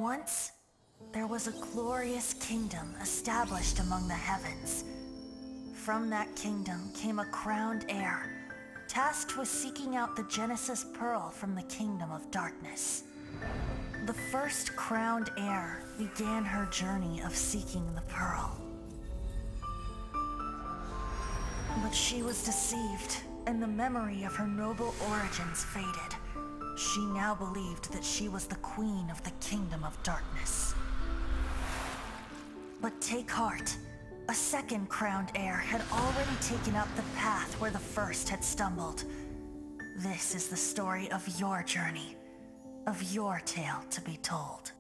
Once, there was a glorious kingdom established among the heavens. From that kingdom came a crowned heir, tasked with seeking out the Genesis Pearl from the kingdom of darkness. The first crowned heir began her journey of seeking the pearl. But she was deceived, and the memory of her noble origins faded. She now believed that she was the queen of the kingdom of darkness. But take heart. A second crowned heir had already taken up the path where the first had stumbled. This is the story of your journey, of your tale to be told.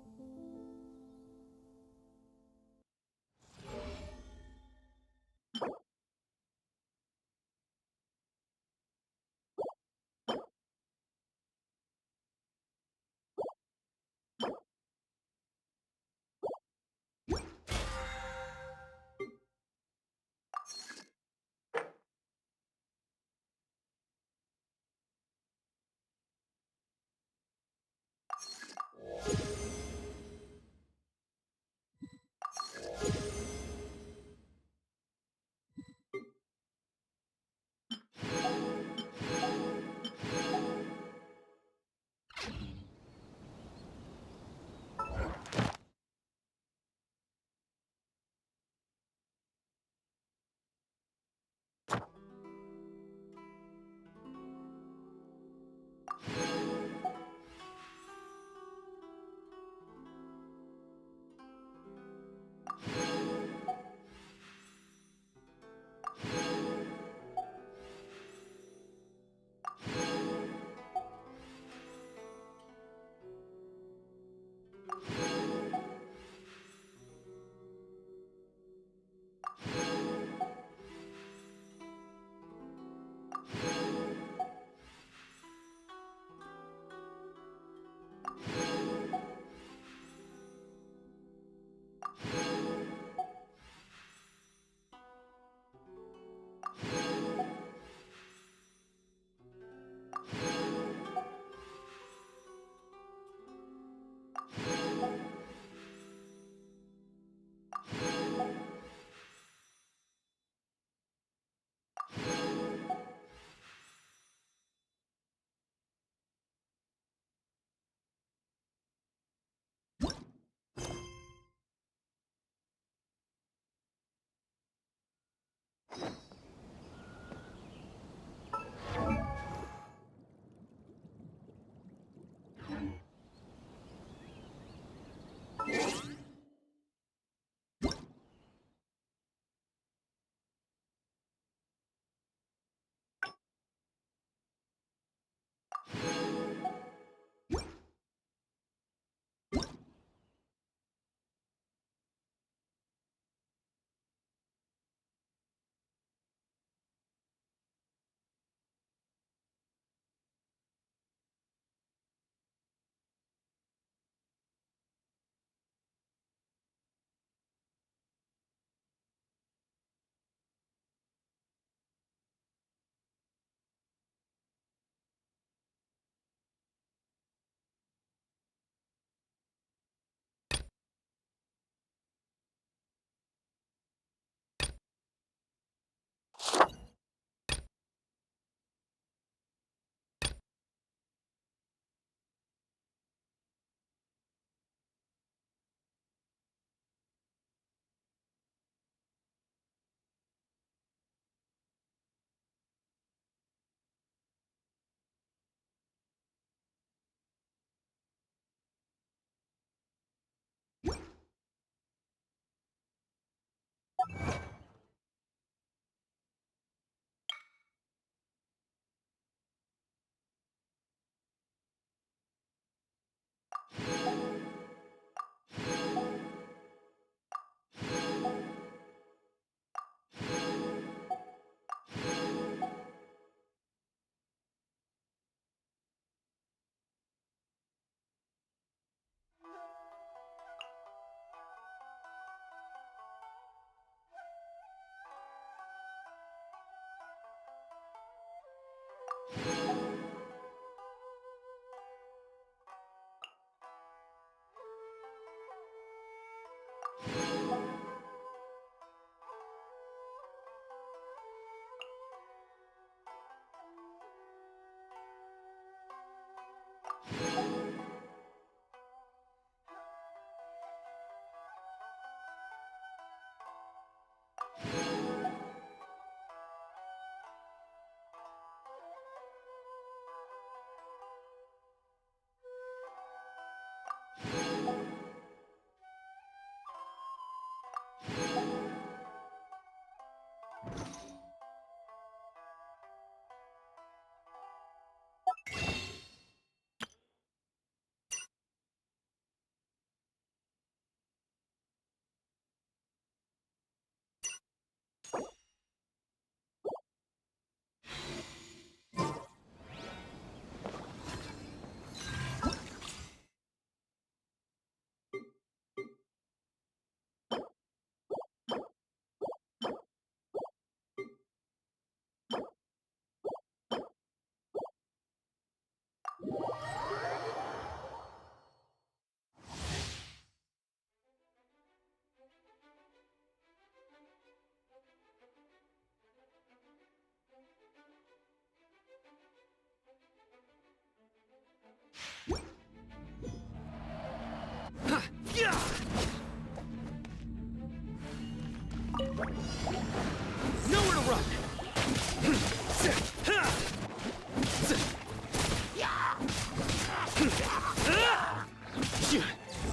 Nowhere to run!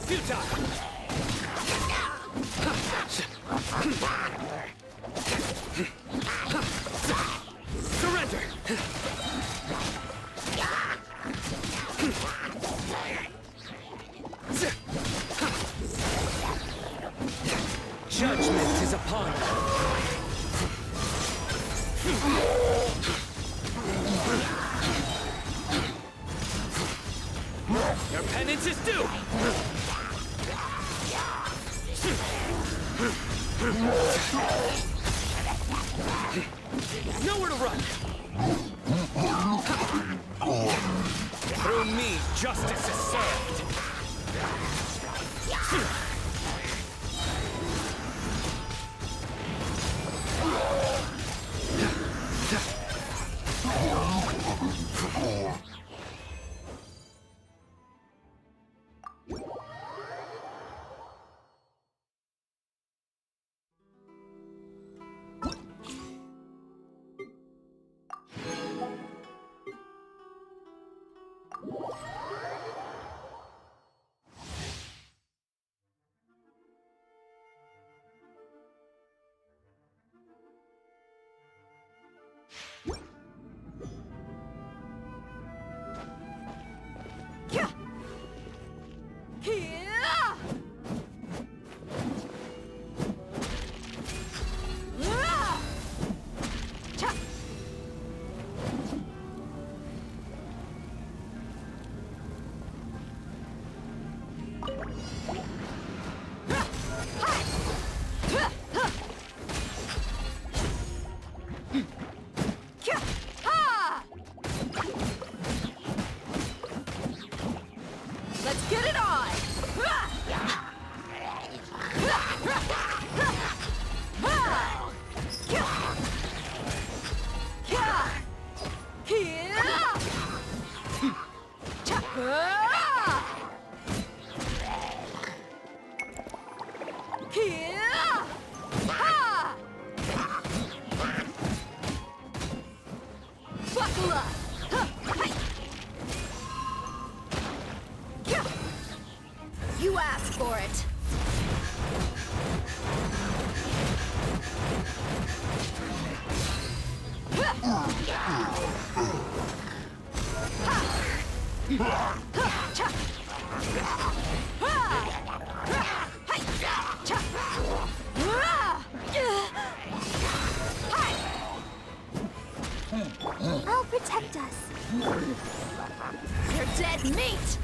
Futile! Surrender! Judgment is upon you. Your penance is due! Nowhere to run! Through me, justice is served! Let's get it on! Buckle up! You asked for it. I'll protect us. You're dead meat!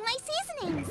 my seasonings.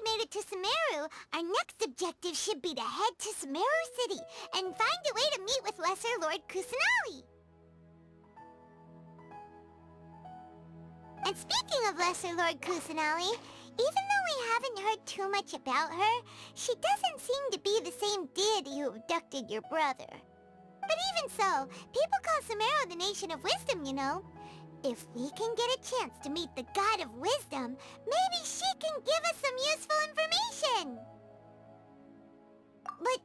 Made it to Sumeru, our next objective should be to head to Sumeru City and find a way to meet with Lesser Lord Kusanali. And speaking of Lesser Lord Kusanali, even though we haven't heard too much about her, she doesn't seem to be the same deity who abducted your brother. But even so, people call Sumeru the Nation of Wisdom, you know. If we can get a chance to meet the God of Wisdom, maybe she can give us some useful information. But,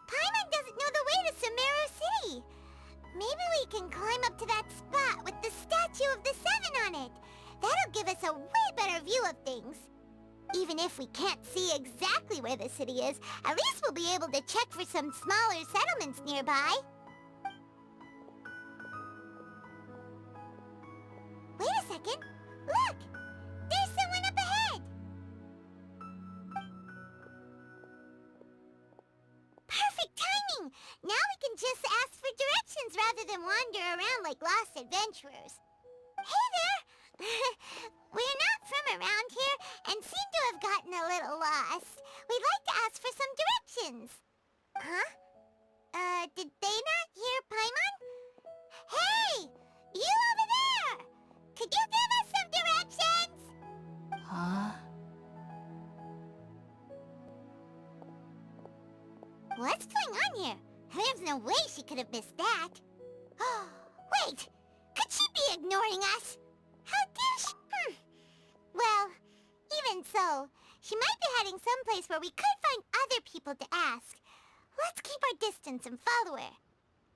Paimon doesn't know the way to Sumeru City. Maybe we can climb up to that spot with the Statue of the Seven on it. That'll give us a way better view of things. Even if we can't see exactly where the city is, at least we'll be able to check for some smaller settlements nearby. Wait a second. Look! There's someone up ahead! Perfect timing! Now we can just ask for directions rather than wander around like lost adventurers. Hey there! We're not from around here and seem to have gotten a little lost. We'd like to ask for some directions. Huh? Did they not hear Paimon? Hey! You over there! Could you give us some directions? Huh? What's going on here? There's no way she could have missed that. Wait! Could she be ignoring us? How dare she? Well, even so, she might be heading someplace where we could find other people to ask. Let's keep our distance and follow her.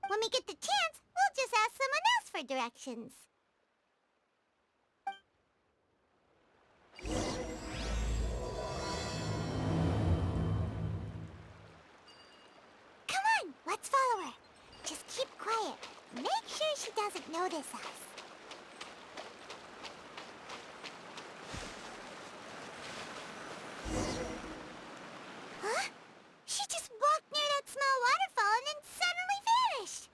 When we get the chance, we'll just ask someone else for directions. Come on, let's follow her. Just keep quiet. Make sure she doesn't notice us. Huh? She just walked near that small waterfall and then suddenly vanished.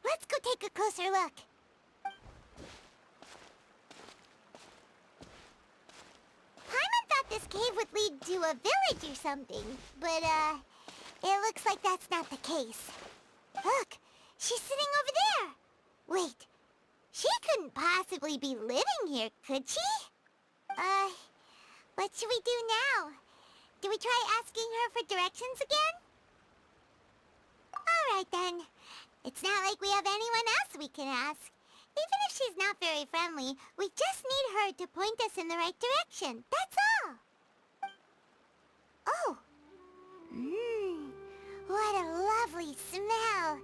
Let's go take a closer look. Paimon thought this cave would lead to a village or something, but, it looks like that's not the case. Look, she's sitting over there. Wait, she couldn't possibly be living here, could she? What should we do now? Do we try asking her for directions again? Alright then. It's not like we have anyone else we can ask. Even if she's not very friendly, we just need her to point us in the right direction. That's all. Oh. What a lovely smell.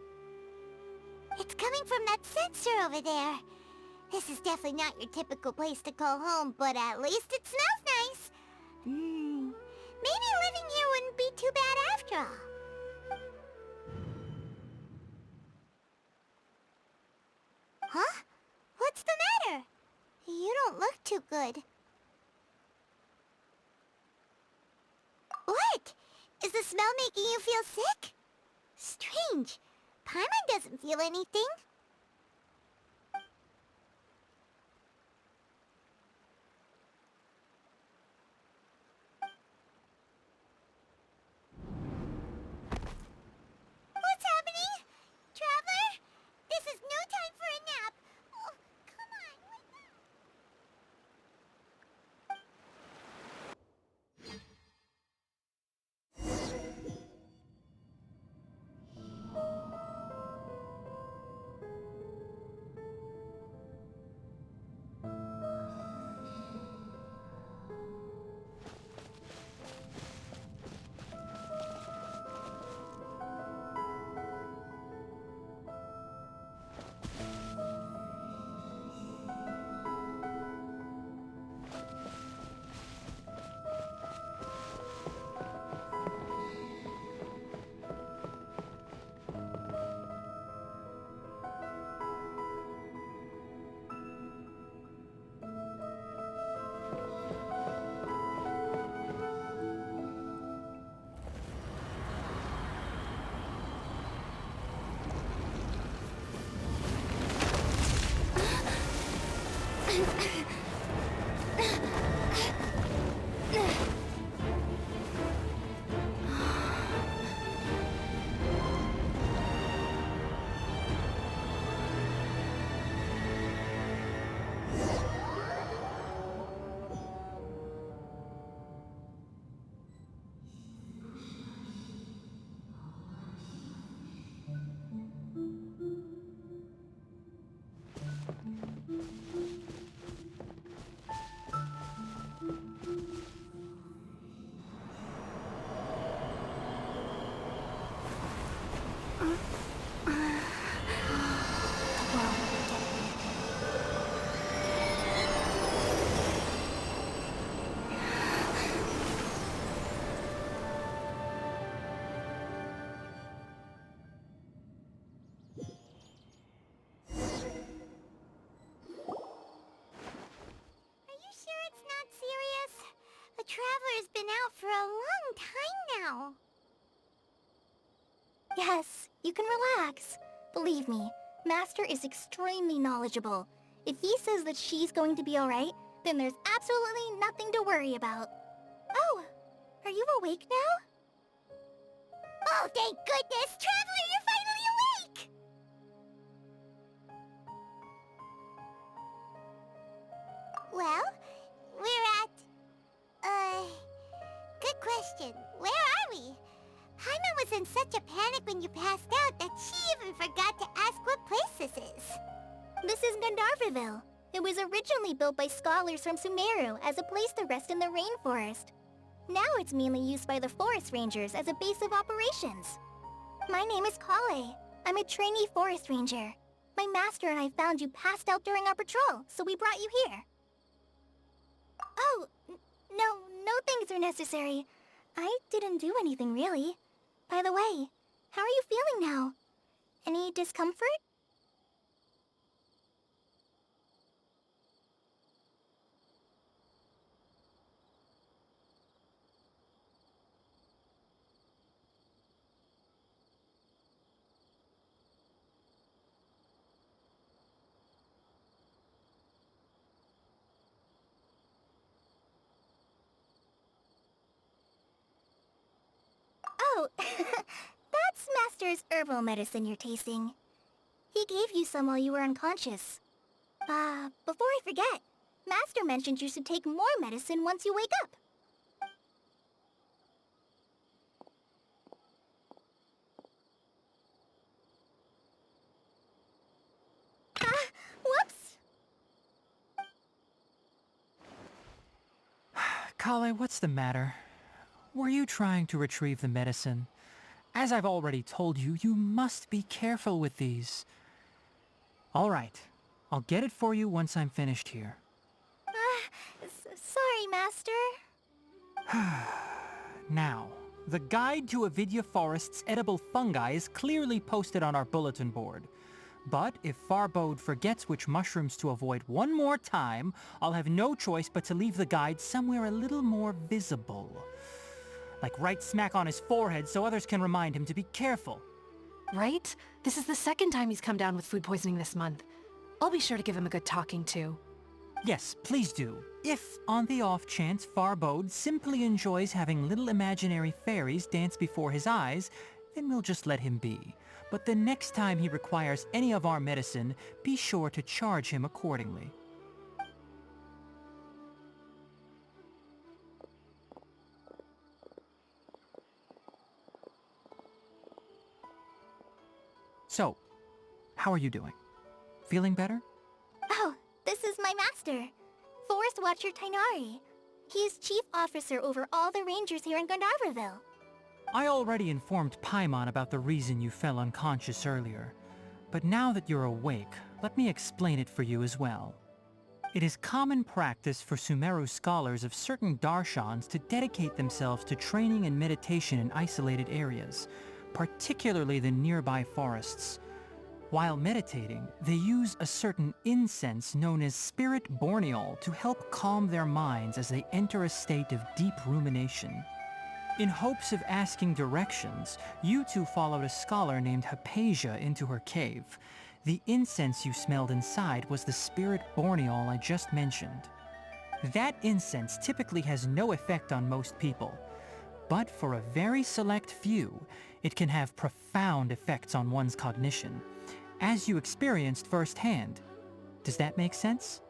It's coming from that sensor over there. This is definitely not your typical place to call home, but at least it smells nice. Maybe living here wouldn't be too bad after all. Huh? What's the matter? You don't look too good. What? Is the smell making you feel sick? Strange. Paimon doesn't feel anything. What's happening? Traveler? This is no time for a nap. Oh, come on, wake up. The Traveler's been out for a long time now. Yes, you can relax. Believe me, Master is extremely knowledgeable. If he says that she's going to be alright, then there's absolutely nothing to worry about. Oh, are you awake now? Oh, thank goodness! Traveler, you're finally awake! Well, we're at... Good question. Where are we? Paimon was in such a panic when you passed out that she even forgot to ask what place this is. This is Gandharvaville. It was originally built by scholars from Sumeru as a place to rest in the rainforest. Now it's mainly used by the forest rangers as a base of operations. My name is Kale. I'm a trainee forest ranger. My master and I found you passed out during our patrol, so we brought you here. Oh, no things are necessary. I didn't do anything really. By the way, how are you feeling now? Any discomfort? Oh, that's Master's herbal medicine you're tasting. He gave you some while you were unconscious. Before I forget, Master mentioned you should take more medicine once you wake up. Whoops! Kale, what's the matter? Were you trying to retrieve the medicine? As I've already told you, you must be careful with these. All right, I'll get it for you once I'm finished here. Sorry, Master. Now, the guide to Avidya Forest's edible fungi is clearly posted on our bulletin board. But if Farbode forgets which mushrooms to avoid one more time, I'll have no choice but to leave the guide somewhere a little more visible. Like right smack on his forehead so others can remind him to be careful. Right? This is the second time he's come down with food poisoning this month. I'll be sure to give him a good talking to. Yes, please do. If, on the off chance, Farbode simply enjoys having little imaginary fairies dance before his eyes, then we'll just let him be. But the next time he requires any of our medicine, be sure to charge him accordingly. So, how are you doing? Feeling better? Oh, this is my master, Forest Watcher Tainari. He's chief officer over all the rangers here in Gandharvaville. I already informed Paimon about the reason you fell unconscious earlier. But now that you're awake, let me explain it for you as well. It is common practice for Sumeru scholars of certain darshans to dedicate themselves to training and meditation in isolated areas, particularly the nearby forests. While meditating, they use a certain incense known as spirit borneol to help calm their minds as they enter a state of deep rumination. In hopes of asking directions, you two followed a scholar named Hypatia into her cave. The incense you smelled inside was the spirit borneol I just mentioned. That incense typically has no effect on most people, but for a very select few, it can have profound effects on one's cognition, as you experienced firsthand. Does that make sense?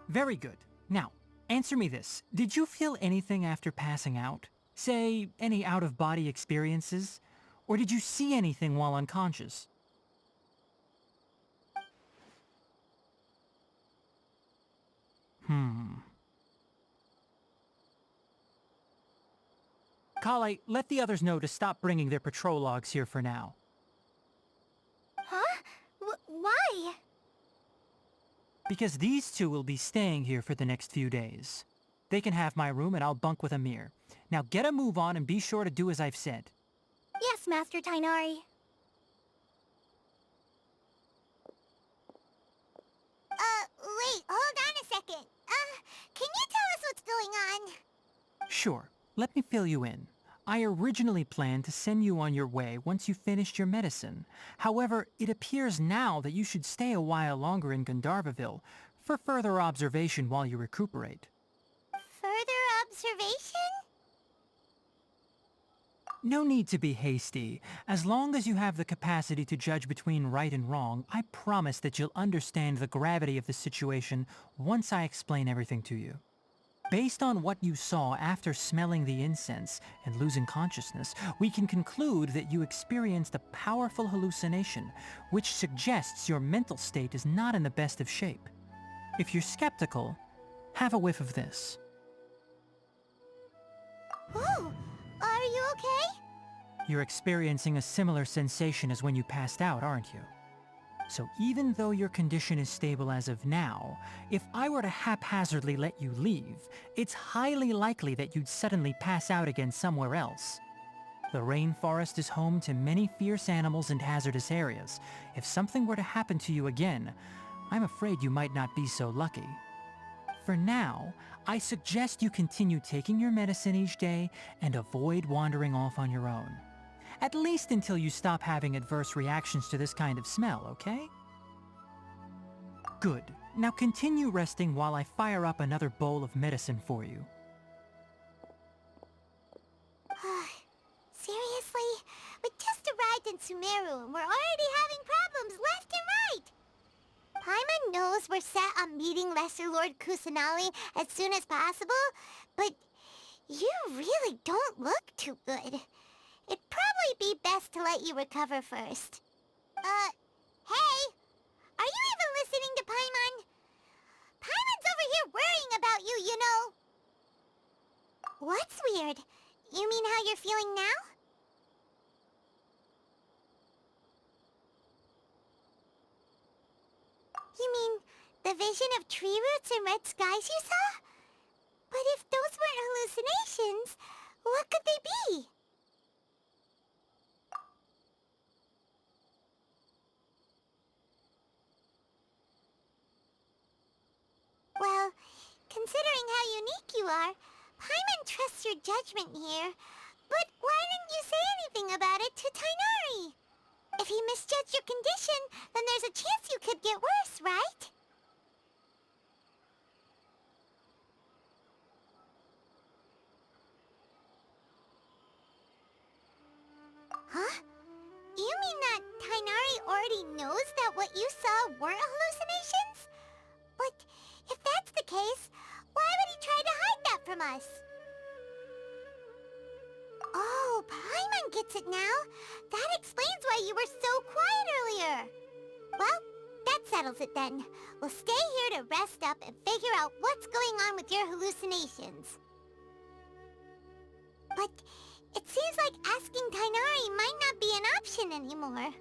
Very good. Now, answer me this. Did you feel anything after passing out? Say, any out-of-body experiences? Or did you see anything while unconscious? Kale, let the others know to stop bringing their patrol logs here for now. Huh? Why? Because these two will be staying here for the next few days. They can have my room and I'll bunk with Amir. Now get a move on and be sure to do as I've said. Yes, Master Tainari. Wait, hold on a second. Can you tell us what's going on? Sure, let me fill you in. I originally planned to send you on your way once you finished your medicine. However, it appears now that you should stay a while longer in Gandharvaville for further observation while you recuperate. Further observation? No need to be hasty. As long as you have the capacity to judge between right and wrong, I promise that you'll understand the gravity of the situation once I explain everything to you. Based on what you saw after smelling the incense and losing consciousness, we can conclude that you experienced a powerful hallucination, which suggests your mental state is not in the best of shape. If you're skeptical, have a whiff of this. Oh, are you okay? You're experiencing a similar sensation as when you passed out, aren't you? So even though your condition is stable as of now, if I were to haphazardly let you leave, it's highly likely that you'd suddenly pass out again somewhere else. The rainforest is home to many fierce animals and hazardous areas. If something were to happen to you again, I'm afraid you might not be so lucky. For now, I suggest you continue taking your medicine each day and avoid wandering off on your own. At least until you stop having adverse reactions to this kind of smell, okay? Good. Now continue resting while I fire up another bowl of medicine for you. Seriously? We just arrived in Sumeru and we're already having problems left and right! Paimon knows we're set on meeting Lesser Lord Kusanali as soon as possible, but you really don't look too good. It'd probably be best to let you recover first. Hey! Are you even listening to Paimon? Paimon's over here worrying about you, you know. What's weird? You mean how you're feeling now? You mean the vision of tree roots and red skies you saw? But if those weren't hallucinations, what could they be? Well, considering how unique you are, Paimon trusts your judgment here. But why didn't you say anything about it to Tighnari? If he misjudged your condition, then there's a chance you could get worse, right? Huh? You mean that Tighnari already knows that what you saw weren't hallucinations? But if that's the case, why would he try to hide that from us? Oh, Paimon gets it now. That explains why you were so quiet earlier. Well, that settles it then. We'll stay here to rest up and figure out what's going on with your hallucinations. But it seems like asking Tighnari might not be an option anymore.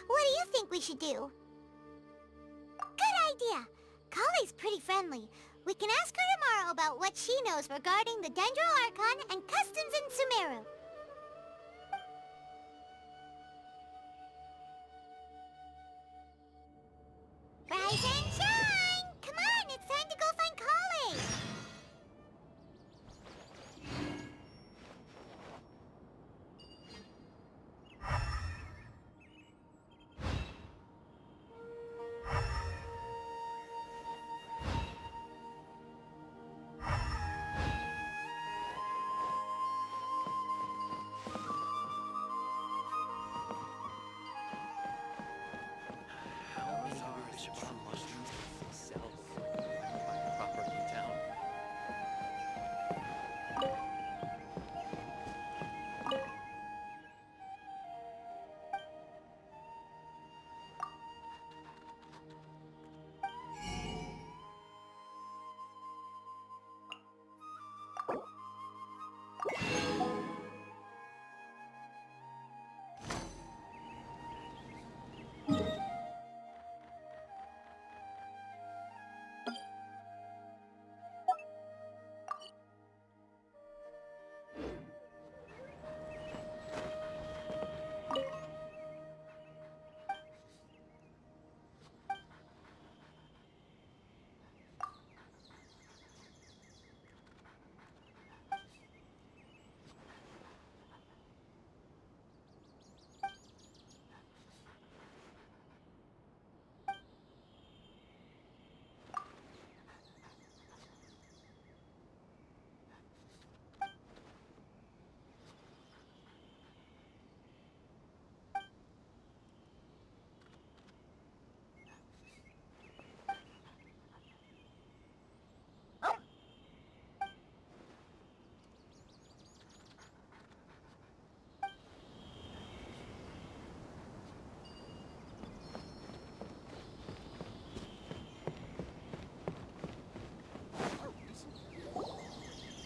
What do you think we should do? Good idea. Kali's pretty friendly. We can ask her tomorrow about what she knows regarding the Dendro Archon and customs in Sumeru. Rise and shine! Come on, it's time to go find Kali!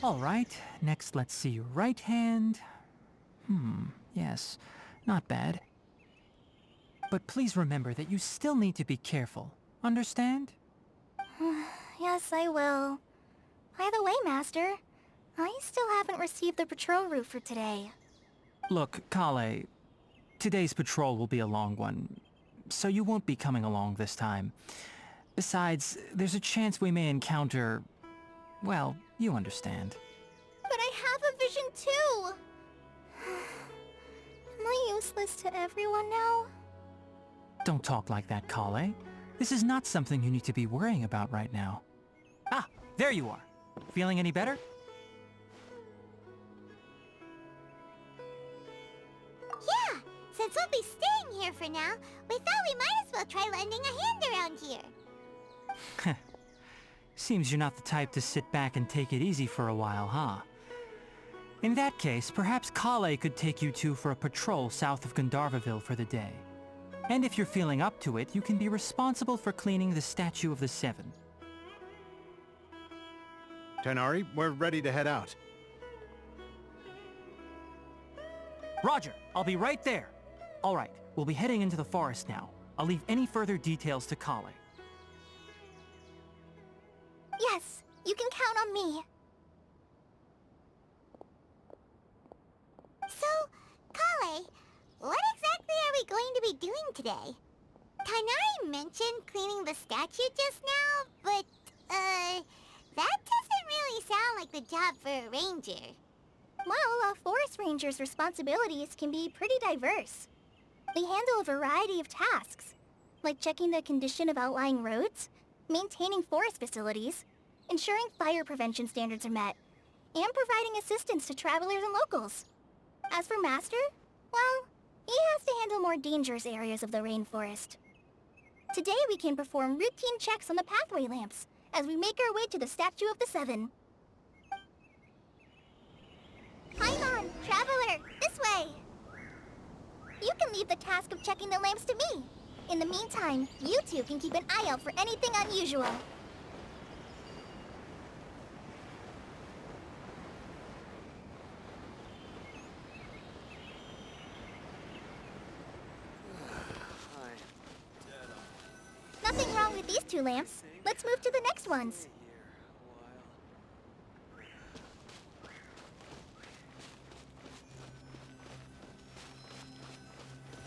All right, next let's see your right hand. Yes, not bad. But please remember that you still need to be careful. Understand? Yes, I will. By the way, Master, I still haven't received the patrol route for today. Look, Kale, today's patrol will be a long one, so you won't be coming along this time. Besides, there's a chance we may encounter... well, you understand. But I have a vision too! Am I useless to everyone now? Don't talk like that, Kale. This is not something you need to be worrying about right now. Ah, there you are. Feeling any better? Yeah, since we'll be staying here for now, we thought we might as well try lending a hand around here. Seems you're not the type to sit back and take it easy for a while, huh? In that case, perhaps Kale could take you two for a patrol south of Gandharvaville for the day. And if you're feeling up to it, you can be responsible for cleaning the Statue of the Seven. Tighnari, we're ready to head out. Roger, I'll be right there. All right, we'll be heading into the forest now. I'll leave any further details to Kale. Yes, you can count on me. So, Kale, what exactly are we going to be doing today? Tighnari mentioned cleaning the statue just now, but, that doesn't really sound like the job for a ranger. Well, a forest ranger's responsibilities can be pretty diverse. They handle a variety of tasks, like checking the condition of outlying roads, maintaining forest facilities, ensuring fire prevention standards are met, and providing assistance to travelers and locals. As for Master, well, he has to handle more dangerous areas of the rainforest. Today we can perform routine checks on the pathway lamps as we make our way to the Statue of the Seven. Paimon, traveler, this way! You can leave the task of checking the lamps to me. In the meantime, you two can keep an eye out for anything unusual. Nothing wrong with these two lamps. Let's move to the next ones.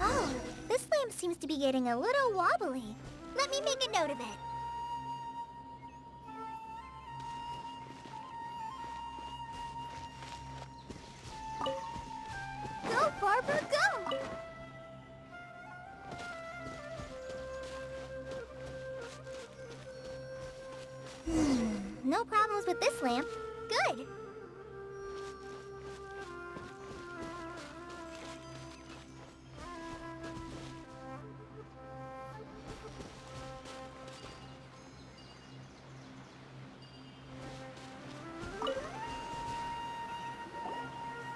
Oh, this lamp seems to be getting a little wobbly. Let me make a note of it. Go, Barbara, go! No problems with this lamp. Good.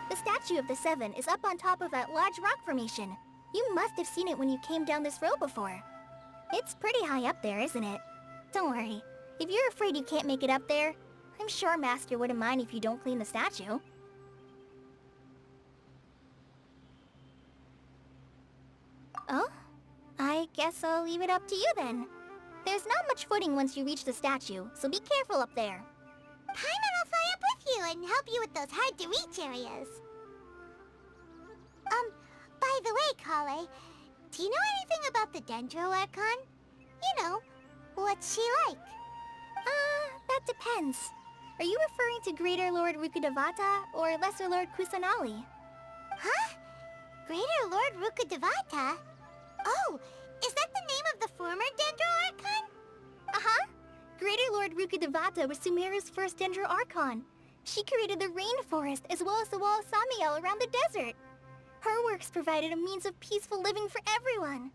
The Statue of the Seven is up on top of that large rock formation. You must have seen it when you came down this road before. It's pretty high up there, isn't it? Don't worry. If you're afraid you can't make it up there, I'm sure Master wouldn't mind if you don't clean the statue. Oh? I guess I'll leave it up to you then. There's not much footing once you reach the statue, so be careful up there. Paimon will fly up with you and help you with those hard-to-reach areas. By the way, Kale, do you know anything about the Dendro Archon? You know, what's she like? That depends. Are you referring to Greater Lord Rukkhadevata or Lesser Lord Kusanali? Huh? Greater Lord Rukkhadevata? Oh, is that the name of the former Dendro Archon? Uh-huh. Greater Lord Rukkhadevata was Sumeru's first Dendro Archon. She created the rainforest as well as the wall of Samiel around the desert. Her works provided a means of peaceful living for everyone.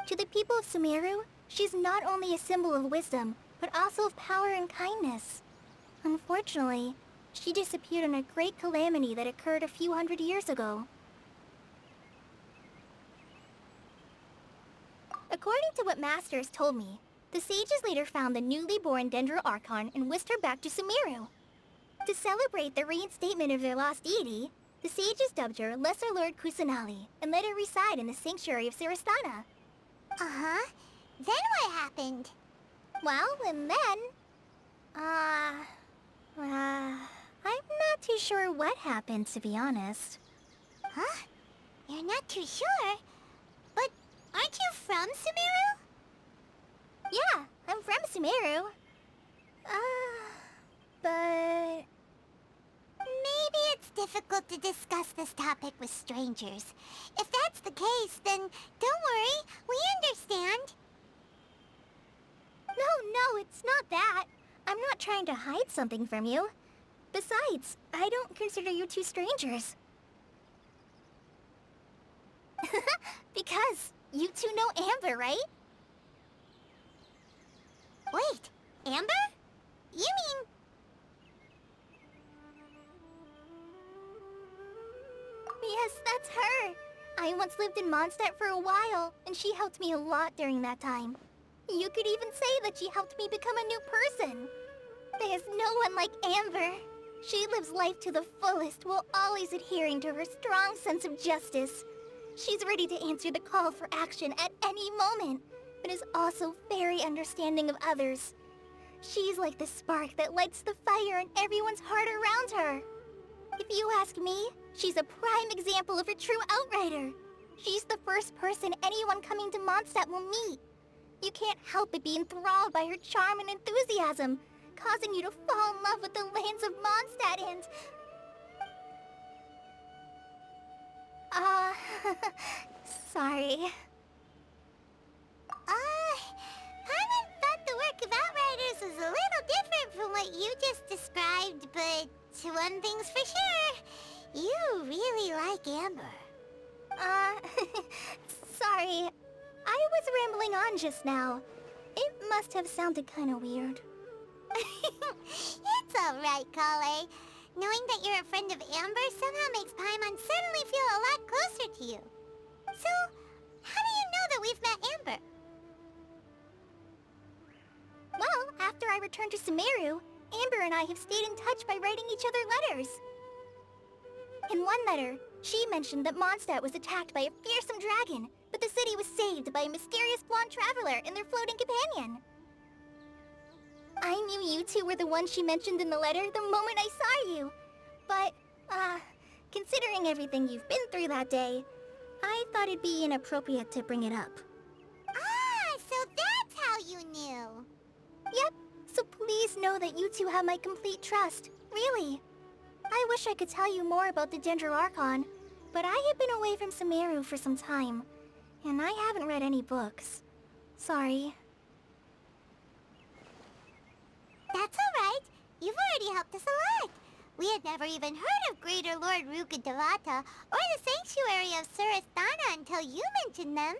To the people of Sumeru, she's not only a symbol of wisdom, but also of power and kindness. Unfortunately, she disappeared in a great calamity that occurred a few hundred years ago. According to what Master has told me, the sages later found the newly born Dendro Archon and whisked her back to Sumeru. To celebrate the reinstatement of their lost deity, the sages dubbed her Lesser Lord Kusanali and let her reside in the sanctuary of Sarastana. Uh-huh. Then what happened? Well, and then... I'm not too sure what happened, to be honest. Huh? You're not too sure? But aren't you from Sumeru? Yeah, I'm from Sumeru. But... Maybe it's difficult to discuss this topic with strangers. If that's the case, then don't worry, we understand. No, it's not that. I'm not trying to hide something from you. Besides, I don't consider you two strangers. Because you two know Amber, right? Wait, Amber? You mean... Yes, that's her. I once lived in Mondstadt for a while, and she helped me a lot during that time. You could even say that she helped me become a new person. There's no one like Amber. She lives life to the fullest while always adhering to her strong sense of justice. She's ready to answer the call for action at any moment, but is also very understanding of others. She's like the spark that lights the fire in everyone's heart around her. If you ask me, she's a prime example of a true outrider. She's the first person anyone coming to Mondstadt will meet. You can't help but be enthralled by her charm and enthusiasm, causing you to fall in love with the lands of Mondstadt and... sorry. Paimon thought the work of Outriders was a little different from what you just described, but one thing's for sure, you really like Amber. Sorry. I was rambling on just now. It must have sounded kinda weird. It's alright, Kale. Knowing that you're a friend of Amber somehow makes Paimon suddenly feel a lot closer to you. So, how do you know that we've met Amber? Well, after I returned to Sumeru, Amber and I have stayed in touch by writing each other letters. In one letter, she mentioned that Mondstadt was attacked by a fearsome dragon, but the city was saved by a mysterious blonde traveler and their floating companion. I knew you two were the ones she mentioned in the letter the moment I saw you. But, considering everything you've been through that day, I thought it'd be inappropriate to bring it up. So that's how you knew. Yep, so please know that you two have my complete trust, really. I wish I could tell you more about the Gender Archon, but I have been away from Sumeru for some time, and I haven't read any books. Sorry. That's alright. You've already helped us a lot. We had never even heard of Greater Lord Rukkhadevata or the Sanctuary of Surasthana until you mentioned them.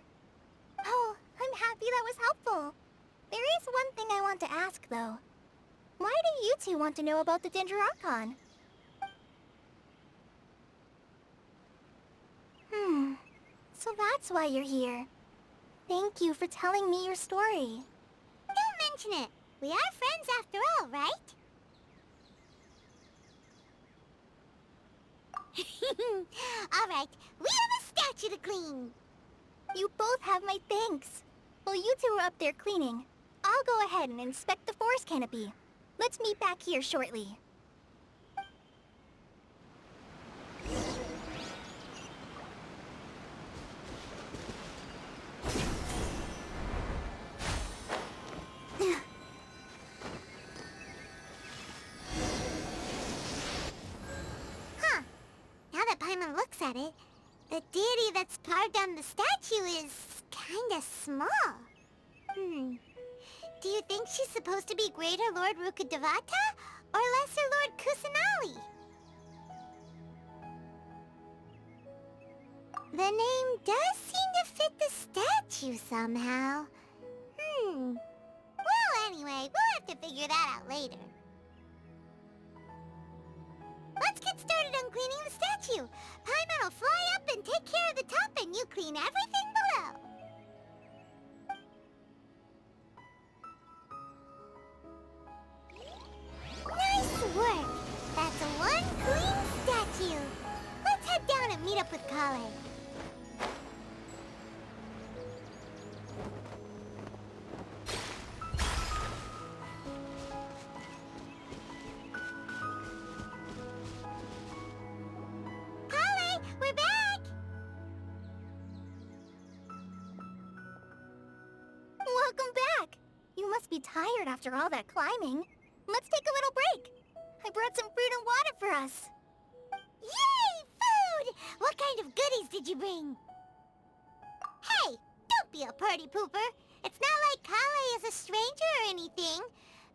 Oh, I'm happy that was helpful. There is one thing I want to ask, though. Why do you two want to know about the Gender Archon? So that's why you're here. Thank you for telling me your story. Don't mention it. We are friends after all, right? Alright, we have a statue to clean. You both have my thanks. While you two are up there cleaning, I'll go ahead and inspect the forest canopy. Let's meet back here shortly. Now that Paimon looks at it, the deity that's carved on the statue is kinda small. Do you think she's supposed to be Greater Lord Rukkhadevata or Lesser Lord Kusanali? The name does seem to fit the statue somehow. Well, anyway, we'll have to figure that out later. Let's get started on cleaning the statue. Paimon will fly up and take care of the top, and you clean everything below. Nice work. Kale. Kale, we're back! Welcome back! You must be tired after all that climbing. Let's take a little break. I brought some fruit and water for us. Yay! Food! What kind of goodies did you bring? Hey! Don't be a party pooper! It's not like Kale is a stranger or anything.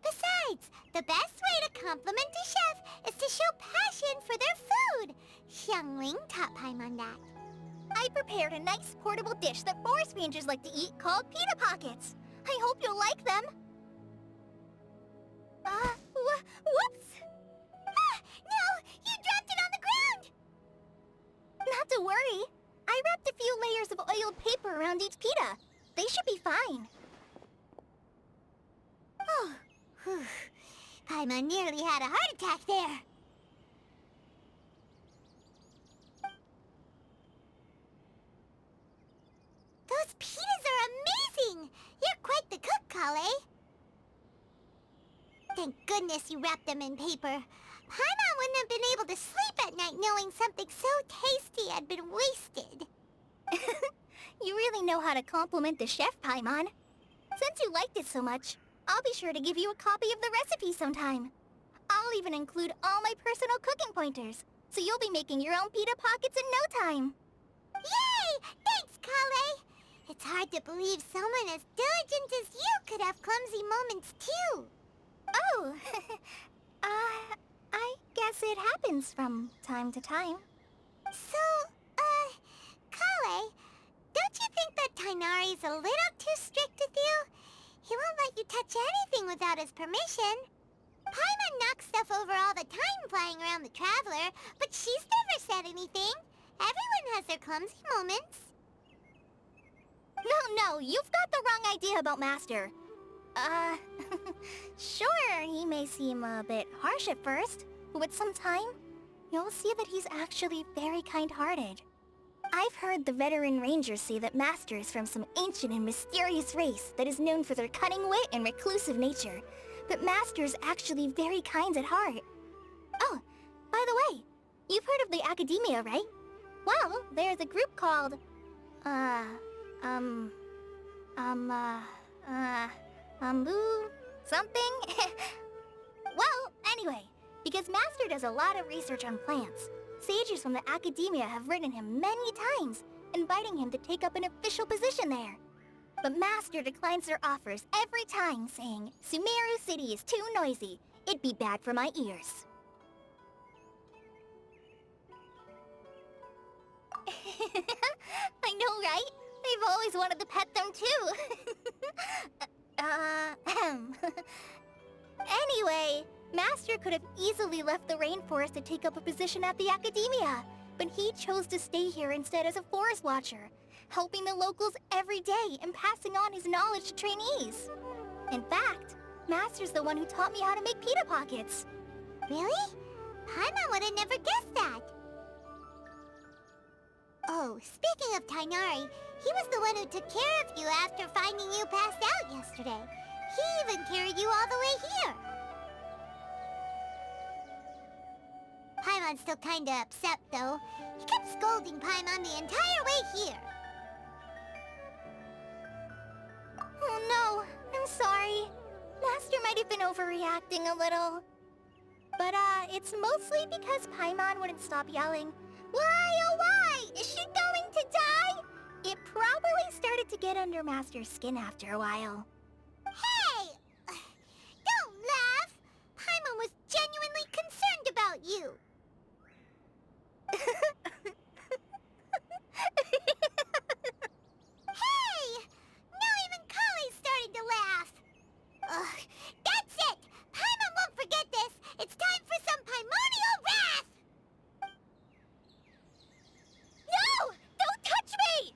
Besides, the best way to compliment a chef is to show passion for their food. Xiangling taught Paimon that. I prepared a nice portable dish that forest rangers like to eat called pita pockets. I hope you'll like them. Whoops! Ah! No! You dropped it on the ground! Not to worry. I wrapped a few layers of oiled paper around each pita. They should be fine. Oh, whew. Paimon nearly had a heart attack there. Those pitas are amazing! You're quite the cook, Kale. Thank goodness you wrapped them in paper. Paimon wouldn't have been able to sleep at night knowing something so tasty had been wasted. You really know how to compliment the chef, Paimon. Since you liked it so much, I'll be sure to give you a copy of the recipe sometime. I'll even include all my personal cooking pointers, so you'll be making your own pita pockets in no time. Yay! Thanks, Kale! It's hard to believe someone as diligent as you could have clumsy moments, too. Oh, I guess it happens from time to time. So, Kale, don't you think that Tainari's a little too strict with you? He won't let you touch anything without his permission. Paimon knocks stuff over all the time flying around the Traveler, but she's never said anything. Everyone has their clumsy moments. No, you've got the wrong idea about Master. Sure, he may seem a bit harsh at first, but with some time, you'll see that he's actually very kind-hearted. I've heard the veteran rangers say that Master is from some ancient and mysterious race that is known for their cunning wit and reclusive nature, but Master is actually very kind at heart. Oh, by the way, you've heard of the Academia, right? Well, there's a group called, something? Well, anyway, because Master does a lot of research on plants, sages from the Academia have written him many times, inviting him to take up an official position there. But Master declines their offers every time, saying, Sumeru City is too noisy. It'd be bad for my ears. I know, right? I've always wanted to pet them, too. Anyway, Master could have easily left the rainforest to take up a position at the Academia, but he chose to stay here instead as a forest watcher, helping the locals every day and passing on his knowledge to trainees. In fact, Master's the one who taught me how to make pita pockets. Really? Paimon would have never guessed that. Oh, speaking of Tainari, he was the one who took care of you after finding you passed out yesterday. He even carried you all the way here. Paimon's still kinda upset, though. He kept scolding Paimon the entire way here. Oh no, I'm sorry. Master might have been overreacting a little. But, it's mostly because Paimon wouldn't stop yelling, "Why, oh why? Is she going to die?" It probably started to get under Master's skin after a while. Hey! Don't laugh! Paimon was genuinely concerned about you. Hey! Now even Kale's starting to laugh. Ugh, that's it! Paimon won't forget this! It's time for some primordial wrath! No! Don't touch me!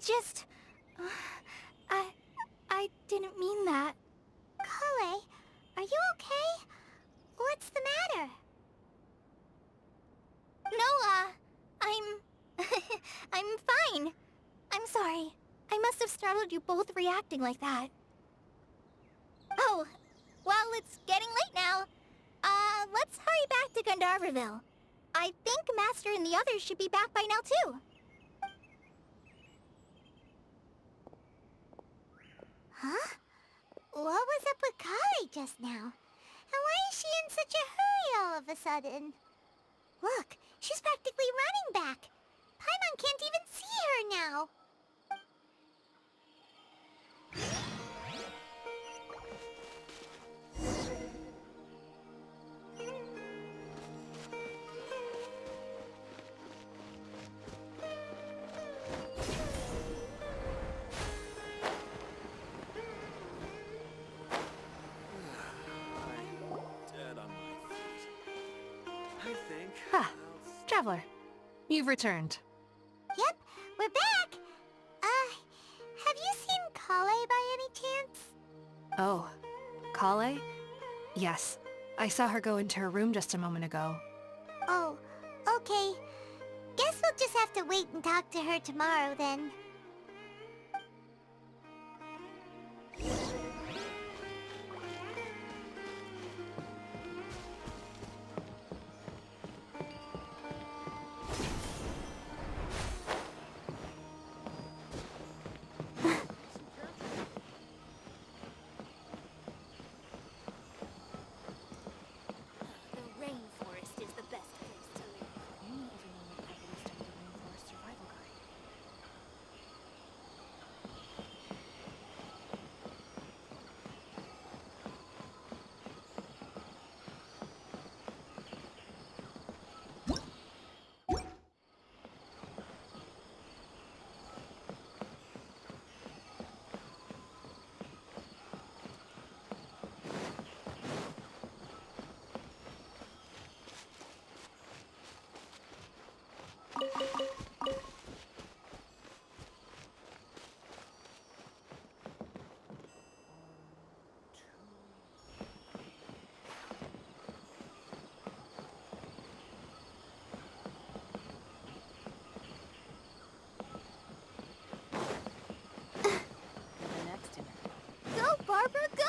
just... I didn't mean that. Kale, are you okay? What's the matter? No, I'm fine. I'm sorry. I must have startled you both reacting like that. Oh, well, it's getting late now. Let's hurry back to Gandharville. I think Master and the others should be back by now, too. Huh? What was up with Kale just now? And why is she in such a hurry all of a sudden? Look, she's practically running back. Paimon can't even see her now. Ah, Traveler. You've returned. Yep, we're back. Have you seen Kale by any chance? Oh, Kale? Yes. I saw her go into her room just a moment ago. Oh, okay. Guess we'll just have to wait and talk to her tomorrow then. Go, Barbara, go!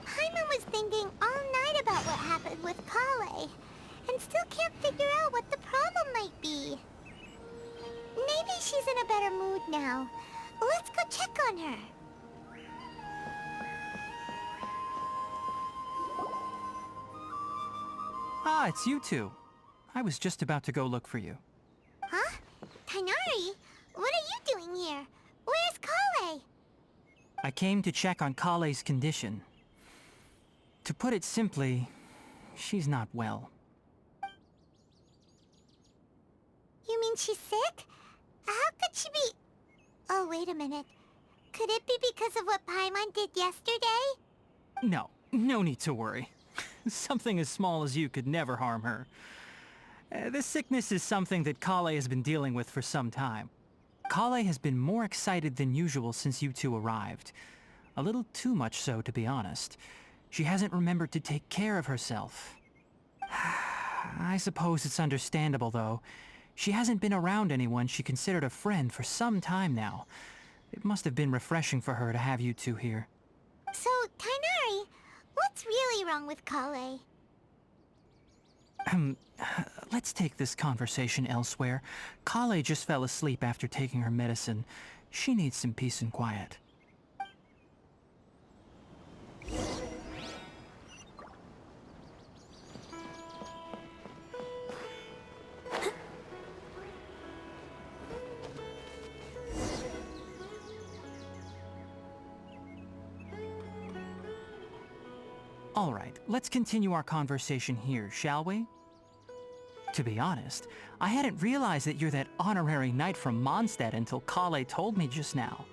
Paimon was thinking all night about what happened with Kale, and still can't figure out what the problem might be. Maybe she's in a better mood now. Let's go check on her. Ah, it's you two. I was just about to go look for you. Huh? Tighnari? What are you doing here? Where's Kale? I came to check on Kale's condition. To put it simply, she's not well. You mean she's sick? How could she be... Oh, wait a minute. Could it be because of what Paimon did yesterday? No need to worry. Something as small as you could never harm her. This sickness is something that Kale has been dealing with for some time. Kale has been more excited than usual since you two arrived. A little too much so, to be honest. She hasn't remembered to take care of herself. I suppose it's understandable, though. She hasn't been around anyone she considered a friend for some time now. It must have been refreshing for her to have you two here. So, Tainari, what's really wrong with Kale? Let's take this conversation elsewhere. Kale just fell asleep after taking her medicine. She needs some peace and quiet. All right, let's continue our conversation here, shall we? To be honest, I hadn't realized that you're that honorary knight from Mondstadt until Kale told me just now.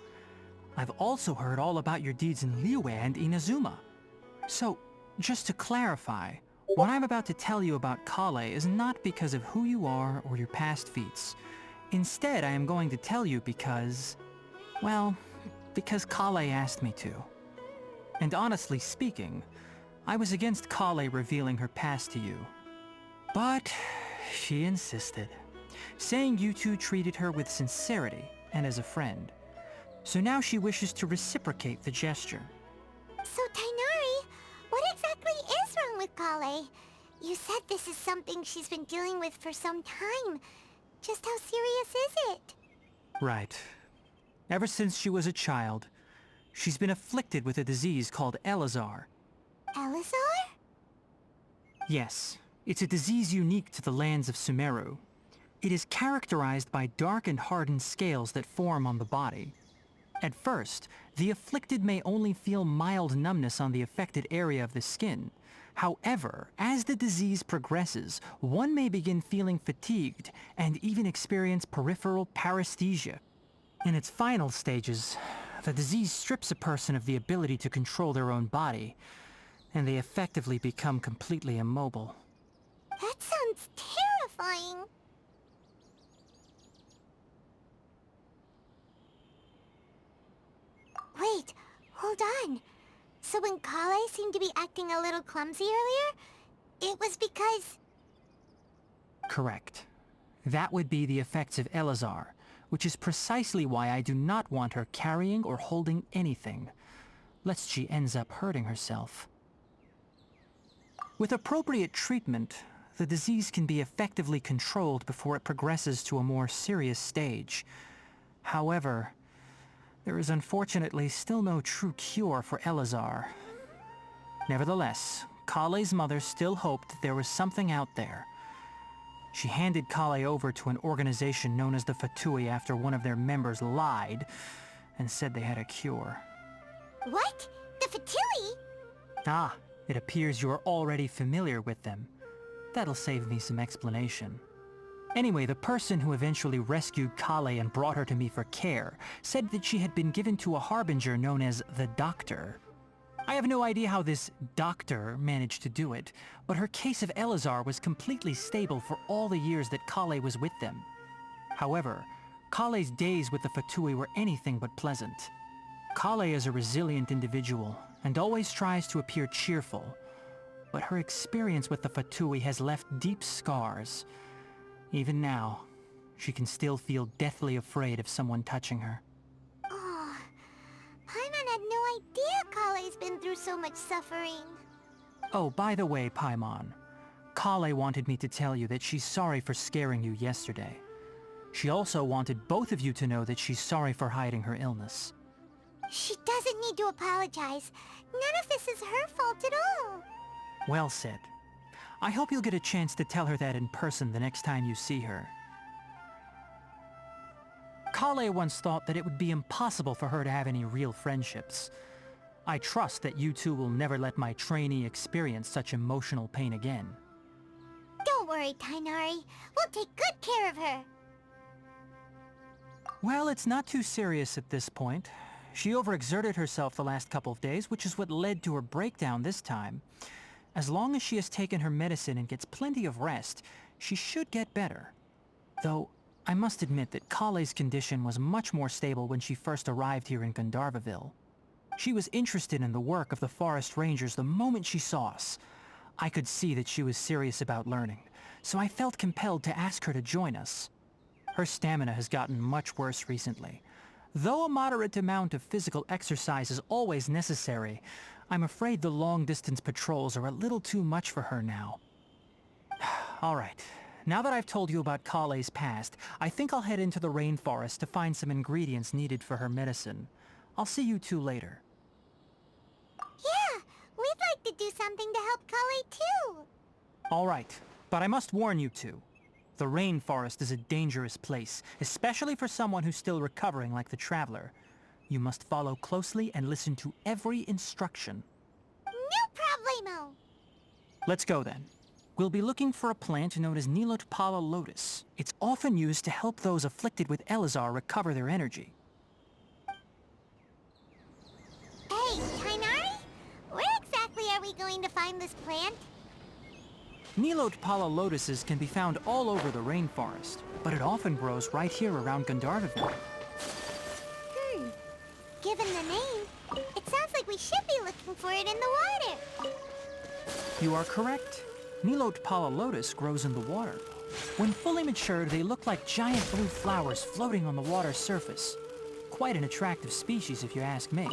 I've also heard all about your deeds in Liyue and Inazuma. So, just to clarify, what I'm about to tell you about Kale is not because of who you are or your past feats. Instead, I am going to tell you because... well, because Kale asked me to. And honestly speaking, I was against Kale revealing her past to you. But she insisted, saying you two treated her with sincerity and as a friend. So now she wishes to reciprocate the gesture. So, Tainari, what exactly is wrong with Kale? You said this is something she's been dealing with for some time. Just how serious is it? Right. Ever since she was a child, she's been afflicted with a disease called Elazar. Elazar? Yes, it's a disease unique to the lands of Sumeru. It is characterized by dark and hardened scales that form on the body. At first, the afflicted may only feel mild numbness on the affected area of the skin. However, as the disease progresses, one may begin feeling fatigued and even experience peripheral paresthesia. In its final stages, the disease strips a person of the ability to control their own body, and they effectively become completely immobile. That sounds terrifying. Wait, hold on. So when Kale seemed to be acting a little clumsy earlier, it was because... Correct. That would be the effects of Elazar, which is precisely why I do not want her carrying or holding anything, lest she ends up hurting herself. With appropriate treatment, the disease can be effectively controlled before it progresses to a more serious stage. However, there is unfortunately still no true cure for Elazar. Nevertheless, Kale's mother still hoped that there was something out there. She handed Kale over to an organization known as the Fatui after one of their members lied and said they had a cure. What? The Fatui? Ah, it appears you are already familiar with them. That'll save me some explanation. Anyway, the person who eventually rescued Kale and brought her to me for care said that she had been given to a harbinger known as the Doctor. I have no idea how this doctor managed to do it, but her case of Elazar was completely stable for all the years that Kale was with them. However, Kale's days with the Fatui were anything but pleasant. Kale is a resilient individual and always tries to appear cheerful, but her experience with the Fatui has left deep scars. Even now, she can still feel deathly afraid of someone touching her. Oh, Paimon had no idea Kale's been through so much suffering. Oh, by the way, Paimon, Kale wanted me to tell you that she's sorry for scaring you yesterday. She also wanted both of you to know that she's sorry for hiding her illness. She doesn't need to apologize. None of this is her fault at all. Well said. I hope you'll get a chance to tell her that in person the next time you see her. Kale once thought that it would be impossible for her to have any real friendships. I trust that you two will never let my trainee experience such emotional pain again. Don't worry, Tainari. We'll take good care of her. Well, it's not too serious at this point. She overexerted herself the last couple of days, which is what led to her breakdown this time. As long as she has taken her medicine and gets plenty of rest, she should get better. Though, I must admit that Kale's condition was much more stable when she first arrived here in Gandharvaville. She was interested in the work of the forest rangers the moment she saw us. I could see that she was serious about learning, so I felt compelled to ask her to join us. Her stamina has gotten much worse recently. Though a moderate amount of physical exercise is always necessary, I'm afraid the long-distance patrols are a little too much for her now. All right. Now that I've told you about Kale's past, I think I'll head into the rainforest to find some ingredients needed for her medicine. I'll see you two later. Yeah, we'd like to do something to help Kale too. All right, but I must warn you two. The rainforest is a dangerous place, especially for someone who's still recovering like the Traveler. You must follow closely and listen to every instruction. No problemo! Let's go then. We'll be looking for a plant known as Nilotpala lotus. It's often used to help those afflicted with Elazar recover their energy. Hey, Tainari? Where exactly are we going to find this plant? Nilotpala lotuses can be found all over the rainforest, but it often grows right here around Gandharvaville. Given the name, it sounds like we should be looking for it in the water. You are correct. Nilotpala lotus grows in the water. When fully matured, they look like giant blue flowers floating on the water's surface. Quite an attractive species if you ask me.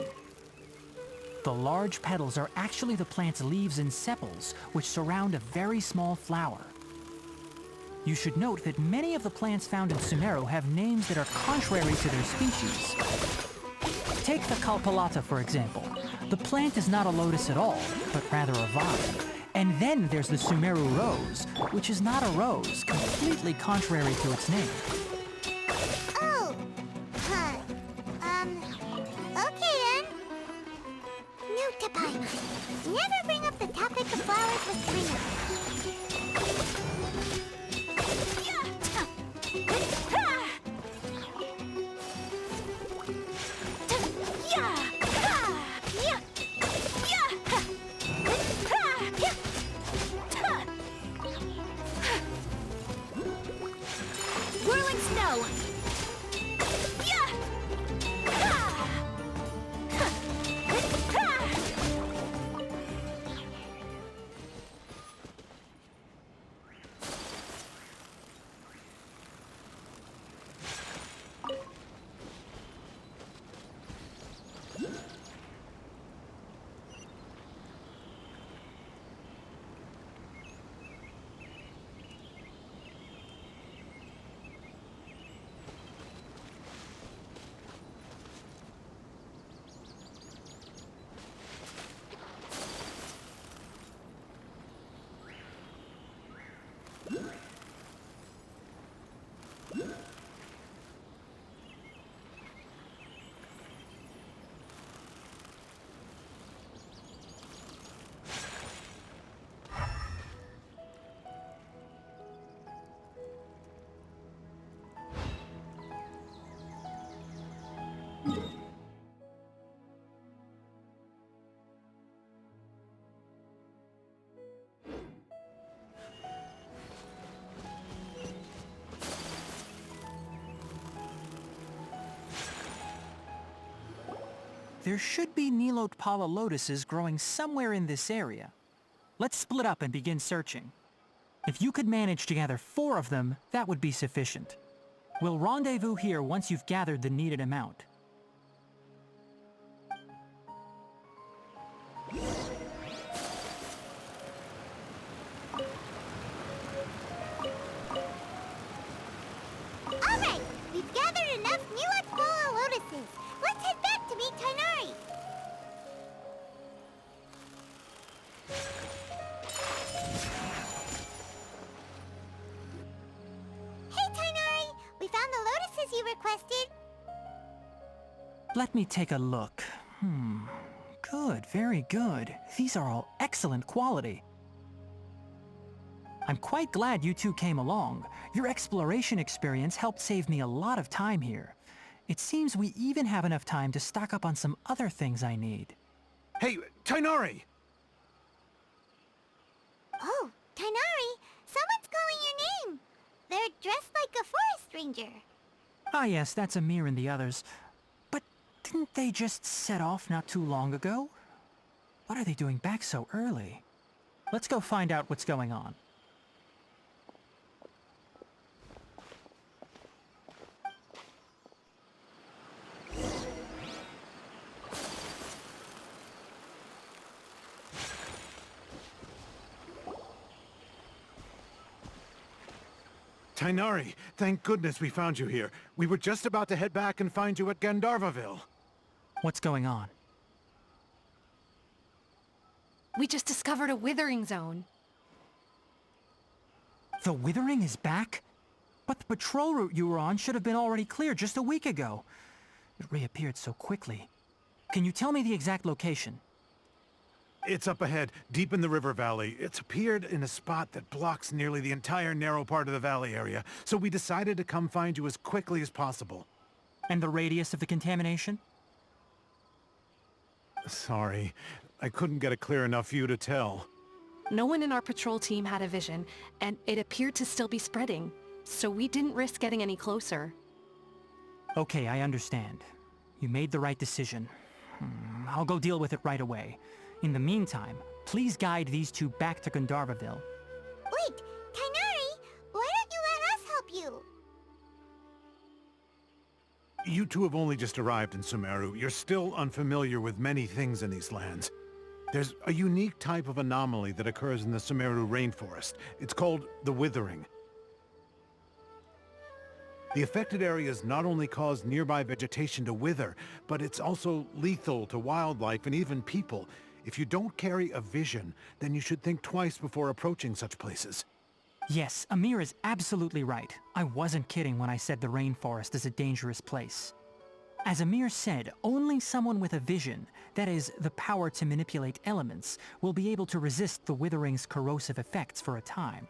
The large petals are actually the plant's leaves and sepals, which surround a very small flower. You should note that many of the plants found in Sumeru have names that are contrary to their species. Take the Kalpalata, for example. The plant is not a lotus at all, but rather a vine. And then there's the Sumeru rose, which is not a rose, completely contrary to its name. Oh, huh. Okay then. New tapai. Never bring up the topic of flowers with Whirling snow! There should be Nilotpala lotuses growing somewhere in this area. Let's split up and begin searching. If you could manage to gather 4 of them, that would be sufficient. We'll rendezvous here once you've gathered the needed amount. Alright, we've gathered enough Nilotpala lotuses. Let's head back to meet Tainari. Hey Tainari, we found the lotuses you requested. Let me take a look. Good, very good. These are all excellent quality. I'm quite glad you two came along. Your exploration experience helped save me a lot of time here. It seems we even have enough time to stock up on some other things I need. Hey, Tainari! Oh, Tainari, someone's calling your name. They're dressed like a forest ranger. Ah yes, that's Amir and the others. But didn't they just set off not too long ago? What are they doing back so early? Let's go find out what's going on. Tainari, thank goodness we found you here. We were just about to head back and find you at Gandharvaville. What's going on? We just discovered a withering zone. The withering is back? But the patrol route you were on should have been already clear just a week ago. It reappeared so quickly. Can you tell me the exact location? It's up ahead, deep in the river valley. It's appeared in a spot that blocks nearly the entire narrow part of the valley area, so we decided to come find you as quickly as possible. And the radius of the contamination? Sorry, I couldn't get a clear enough view to tell. No one in our patrol team had a vision, and it appeared to still be spreading, so we didn't risk getting any closer. Okay, I understand. You made the right decision. I'll go deal with it right away. In the meantime, please guide these two back to Gandharvaville. Wait, Tainari, why don't you let us help you? You two have only just arrived in Sumeru. You're still unfamiliar with many things in these lands. There's a unique type of anomaly that occurs in the Sumeru rainforest. It's called the withering. The affected areas not only cause nearby vegetation to wither, but it's also lethal to wildlife and even people. If you don't carry a vision, then you should think twice before approaching such places. Yes, Amir is absolutely right. I wasn't kidding when I said the rainforest is a dangerous place. As Amir said, only someone with a vision, that is, the power to manipulate elements, will be able to resist the withering's corrosive effects for a time.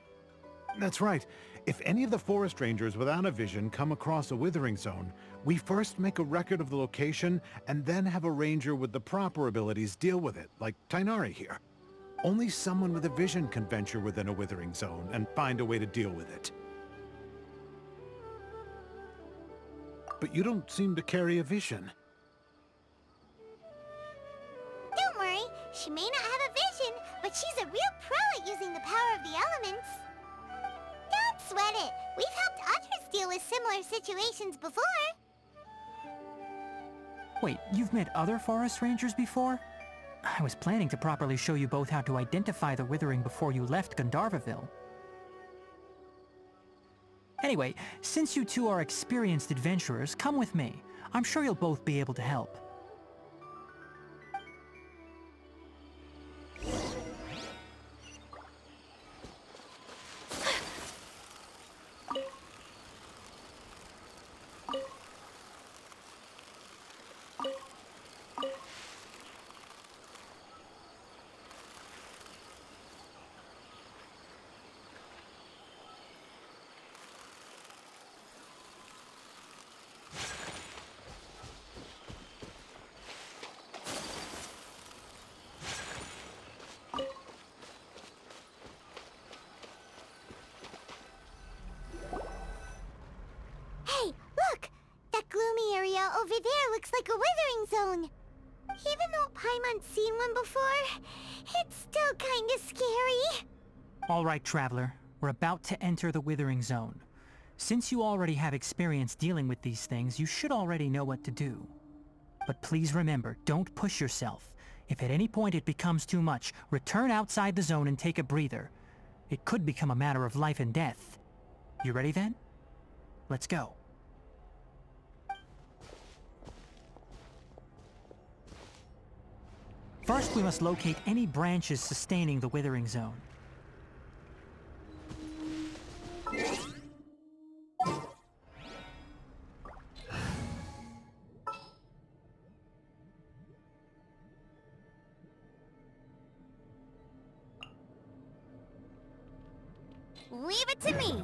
That's right. If any of the forest rangers without a vision come across a withering zone, we first make a record of the location and then have a ranger with the proper abilities deal with it, like Tainari here. Only someone with a vision can venture within a withering zone and find a way to deal with it. But you don't seem to carry a vision. Don't worry, she may not have a vision, but she's a real pro at using the power of the elements. Don't sweat it. We've helped others deal with similar situations before. Wait, you've met other forest rangers before? I was planning to properly show you both how to identify the withering before you left Gandharvaville. Anyway, since you two are experienced adventurers, come with me. I'm sure you'll both be able to help. Gloomy area over there looks like a withering zone. Even though Paimon's seen one before, it's still kinda scary. All right, Traveler. We're about to enter the withering zone. Since you already have experience dealing with these things, you should already know what to do. But please remember, don't push yourself. If at any point it becomes too much, return outside the zone and take a breather. It could become a matter of life and death. You ready then? Let's go. First, we must locate any branches sustaining the withering zone. Leave it to me.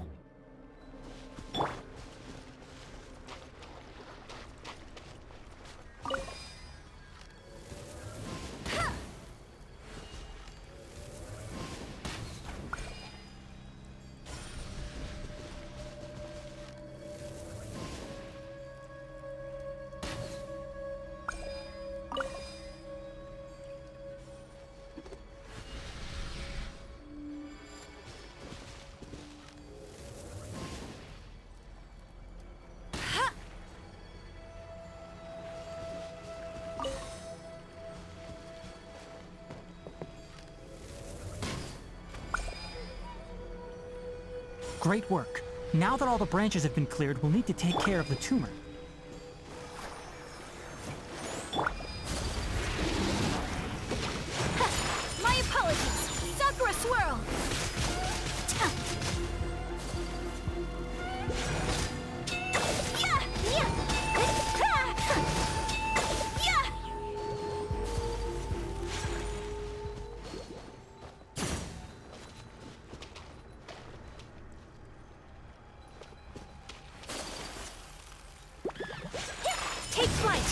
Great work. Now that all the branches have been cleared, we'll need to take care of the tumor. My apologies! Sakura swirl! Take flight!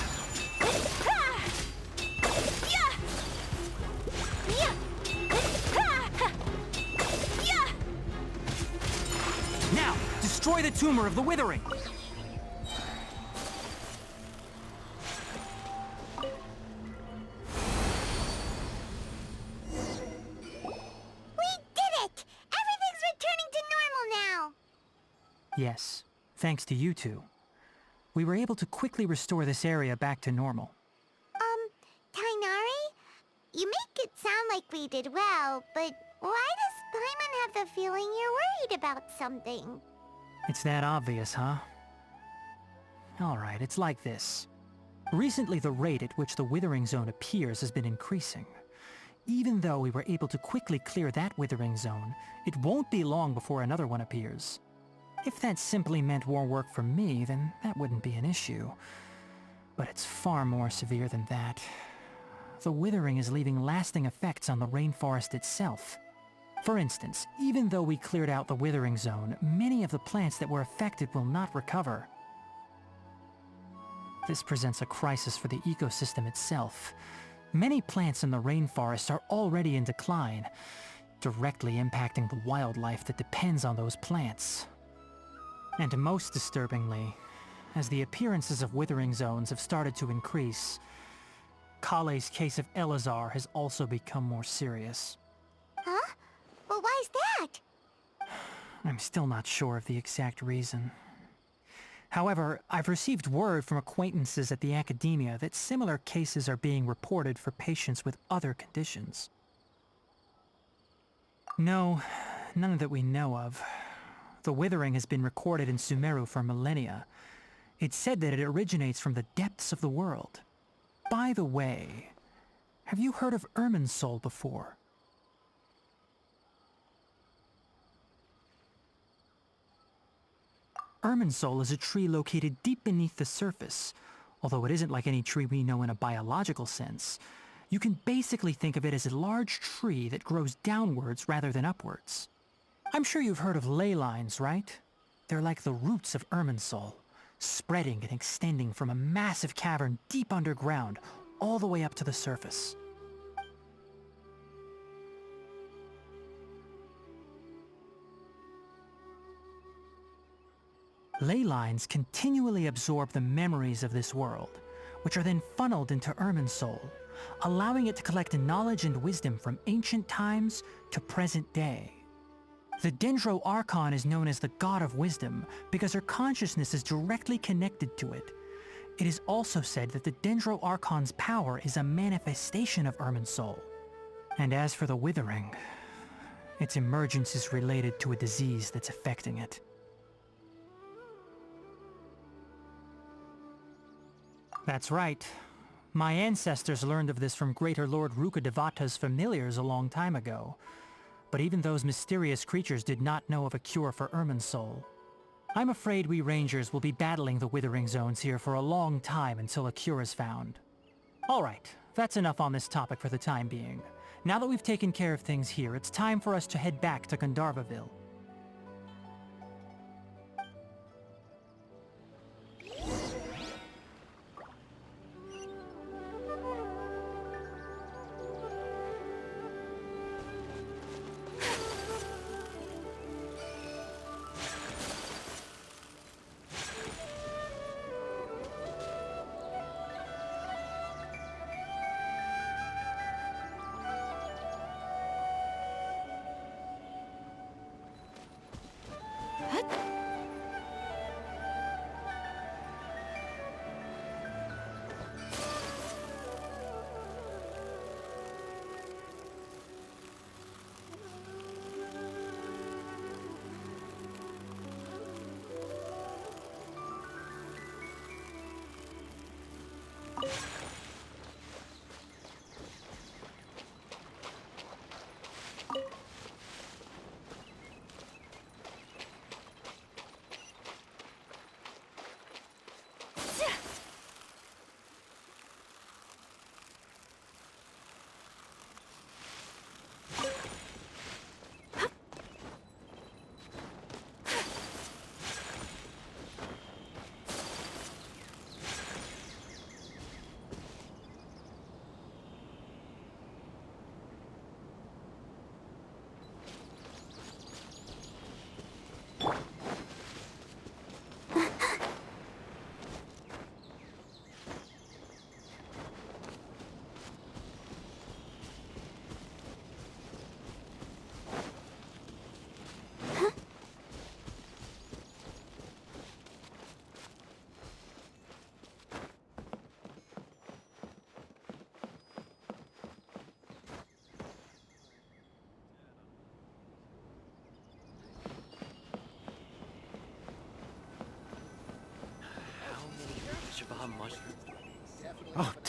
Now, destroy the tumor of the withering! Yes, thanks to you two. We were able to quickly restore this area back to normal. Tainari? You make it sound like we did well, but why does Paimon have the feeling you're worried about something? It's that obvious, huh? Alright, it's like this. Recently, the rate at which the withering zone appears has been increasing. Even though we were able to quickly clear that withering zone, it won't be long before another one appears. If that simply meant more work for me, then that wouldn't be an issue. But it's far more severe than that. The withering is leaving lasting effects on the rainforest itself. For instance, even though we cleared out the withering zone, many of the plants that were affected will not recover. This presents a crisis for the ecosystem itself. Many plants in the rainforest are already in decline, directly impacting the wildlife that depends on those plants. And most disturbingly, as the appearances of withering zones have started to increase, Kale's case of Elazar has also become more serious. Huh? But why's that? I'm still not sure of the exact reason. However, I've received word from acquaintances at the academia that similar cases are being reported for patients with other conditions. No, none that we know of. The withering has been recorded in Sumeru for millennia. It's said that it originates from the depths of the world. By the way, have you heard of Irminsul before? Irminsul is a tree located deep beneath the surface. Although it isn't like any tree we know in a biological sense, you can basically think of it as a large tree that grows downwards rather than upwards. I'm sure you've heard of ley lines, right? They're like the roots of Irminsul, spreading and extending from a massive cavern deep underground, all the way up to the surface. Ley lines continually absorb the memories of this world, which are then funneled into Irminsul, allowing it to collect knowledge and wisdom from ancient times to present day. The Dendro Archon is known as the God of Wisdom because her consciousness is directly connected to it. It is also said that the Dendro Archon's power is a manifestation of Irminsul. And as for the Withering, its emergence is related to a disease that's affecting it. That's right. My ancestors learned of this from Greater Lord Rukadevata's familiars a long time ago. But even those mysterious creatures did not know of a cure for Irminsul. I'm afraid we rangers will be battling the withering zones here for a long time until a cure is found. Alright, that's enough on this topic for the time being. Now that we've taken care of things here, it's time for us to head back to Gandharvaville.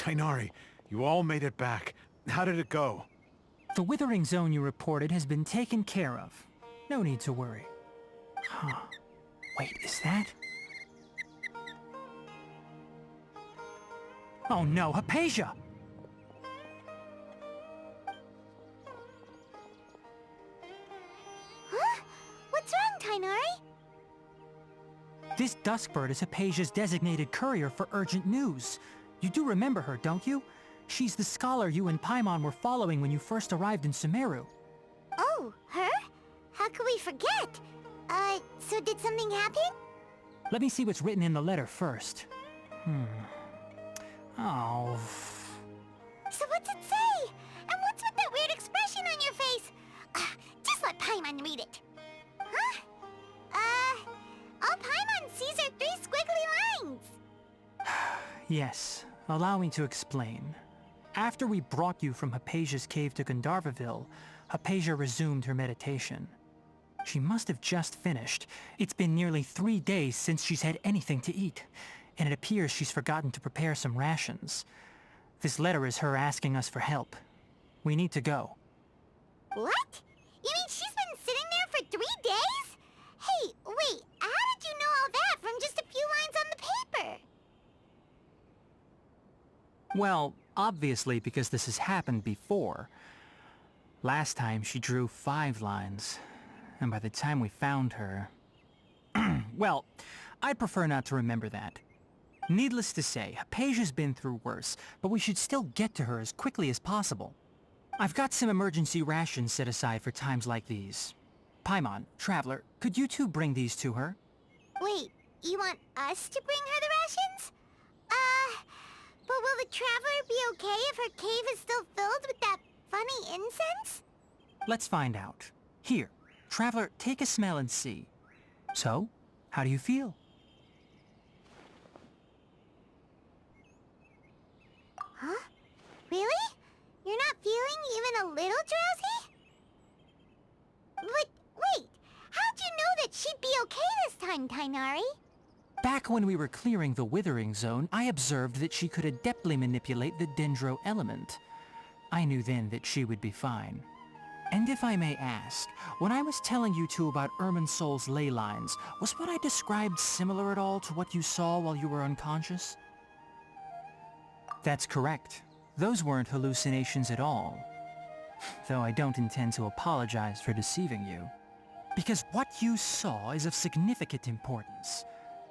Tainari, you all made it back. How did it go? The withering zone you reported has been taken care of. No need to worry. Huh. Wait, is that? Oh no, Hypatia! Huh? What's wrong, Tainari? This Duskbird is Hypatia's designated courier for urgent news. You do remember her, don't you? She's the scholar you and Paimon were following when you first arrived in Sumeru. Oh, her? How could we forget? So did something happen? Let me see what's written in the letter first. Oh... So what's it say? And what's with that weird expression on your face? Just let Paimon read it. Huh? All Paimon sees are 3 squiggly lines. Yes, allow me to explain. After we brought you from Hypatia's cave to Gandharvaville, Hypatia resumed her meditation. She must have just finished. It's been nearly 3 days since she's had anything to eat, and it appears she's forgotten to prepare some rations. This letter is her asking us for help. We need to go. What? You mean she's been sitting there for 3 days? Hey, wait, how did you know all that from just a few lines on the paper? Well, obviously because this has happened before. Last time she drew 5 lines, and by the time we found her... Well, I'd prefer not to remember that. Needless to say, Hypatia's been through worse, but we should still get to her as quickly as possible. I've got some emergency rations set aside for times like these. Paimon, Traveler, could you two bring these to her? Wait, you want us to bring her the rations? But will the Traveler be okay if her cave is still filled with that funny incense? Let's find out. Here, Traveler, take a smell and see. So, how do you feel? Huh? Really? You're not feeling even a little drowsy? But wait, how'd you know that she'd be okay this time, Tainari? Back when we were clearing the Withering Zone, I observed that she could adeptly manipulate the Dendro element. I knew then that she would be fine. And if I may ask, when I was telling you two about Irminsul's ley lines, was what I described similar at all to what you saw while you were unconscious? That's correct. Those weren't hallucinations at all. Though I don't intend to apologize for deceiving you. Because what you saw is of significant importance.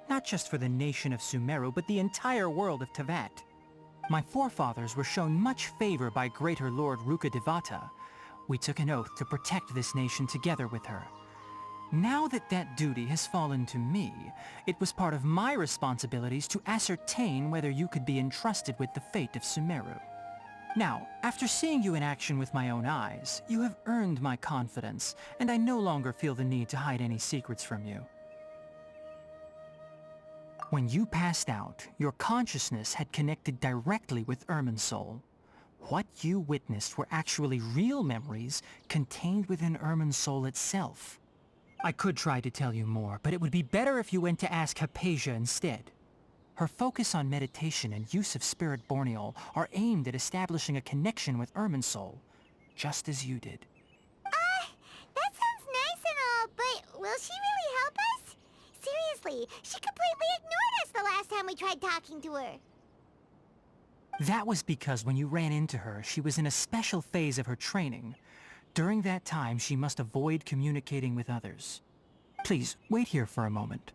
Not just for the nation of Sumeru, but the entire world of Tevat. My forefathers were shown much favor by Greater Lord Rukkhadevata. We took an oath to protect this nation together with her. Now that that duty has fallen to me, it was part of my responsibilities to ascertain whether you could be entrusted with the fate of Sumeru. Now, after seeing you in action with my own eyes, you have earned my confidence, and I no longer feel the need to hide any secrets from you. When you passed out, your consciousness had connected directly with Irminsul. What you witnessed were actually real memories contained within Irminsul itself. I could try to tell you more, but it would be better if you went to ask Hypatia instead. Her focus on meditation and use of Spirit Borneol are aimed at establishing a connection with Irminsul, just as you did. That sounds nice and all, but will she really help us? Seriously, she completely ignored us the last time we tried talking to her. That was because when you ran into her, she was in a special phase of her training. During that time, she must avoid communicating with others. Please, wait here for a moment.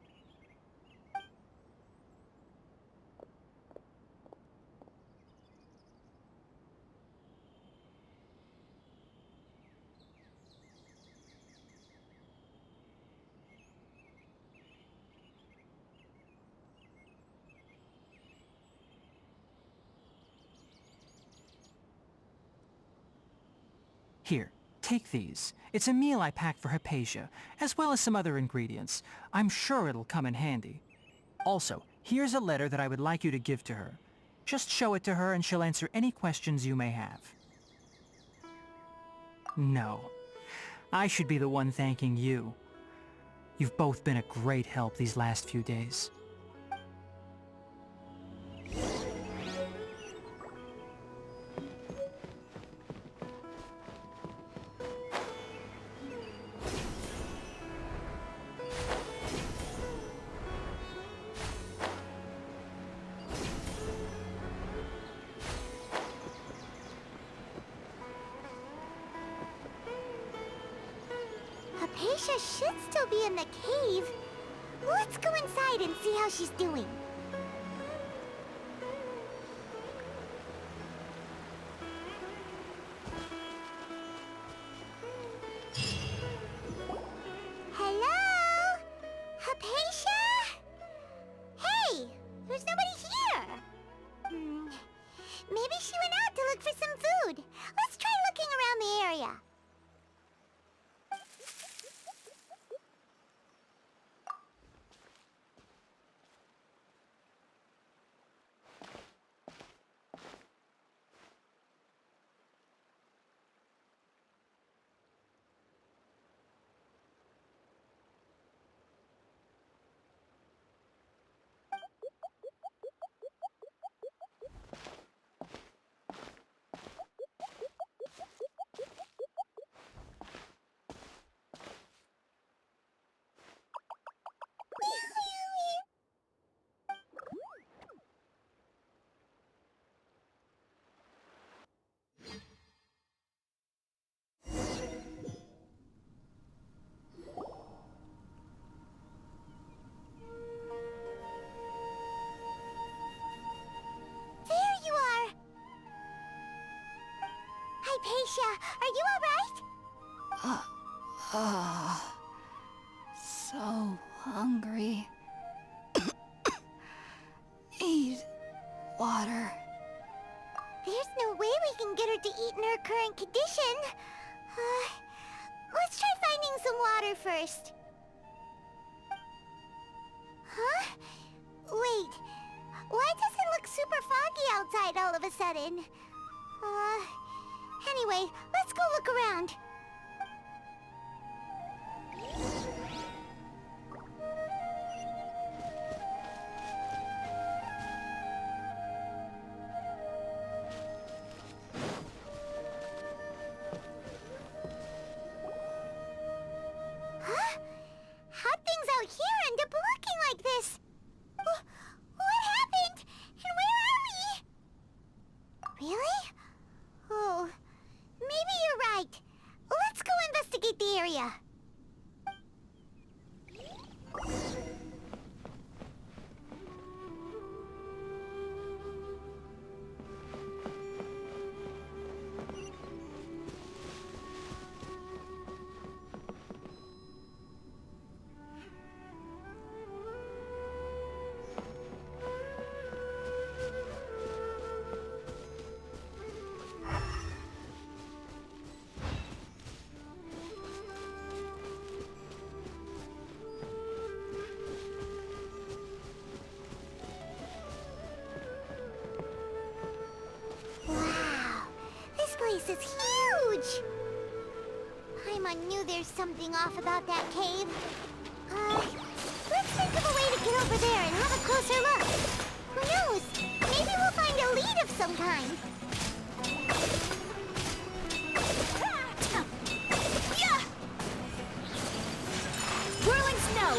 Here, take these. It's a meal I packed for Hypatia, as well as some other ingredients. I'm sure it'll come in handy. Also, here's a letter that I would like you to give to her. Just show it to her and she'll answer any questions you may have. No. I should be the one thanking you. You've both been a great help these last few days. Hypatia should still be in the cave. Let's go inside and see how she's doing. Hello? Hypatia? Hey, there's nobody here. Maybe she went out to look for some food. Let's try looking around the area. Hypatia, are you alright? So hungry. Need water. There's no way we can get her to eat in her current condition. Let's try finding some water first. Huh? Wait, why does it look super foggy outside all of a sudden? Anyway, let's go look around. Huh? How'd things out here end up looking like this? What happened? And where are we? Really? Oh, maybe you're right. Let's go investigate the area. This is huge! Paimon knew there's something off about that cave. Let's think of a way to get over there and have a closer look. Who knows? Maybe we'll find a lead of some kind. Whirling snow!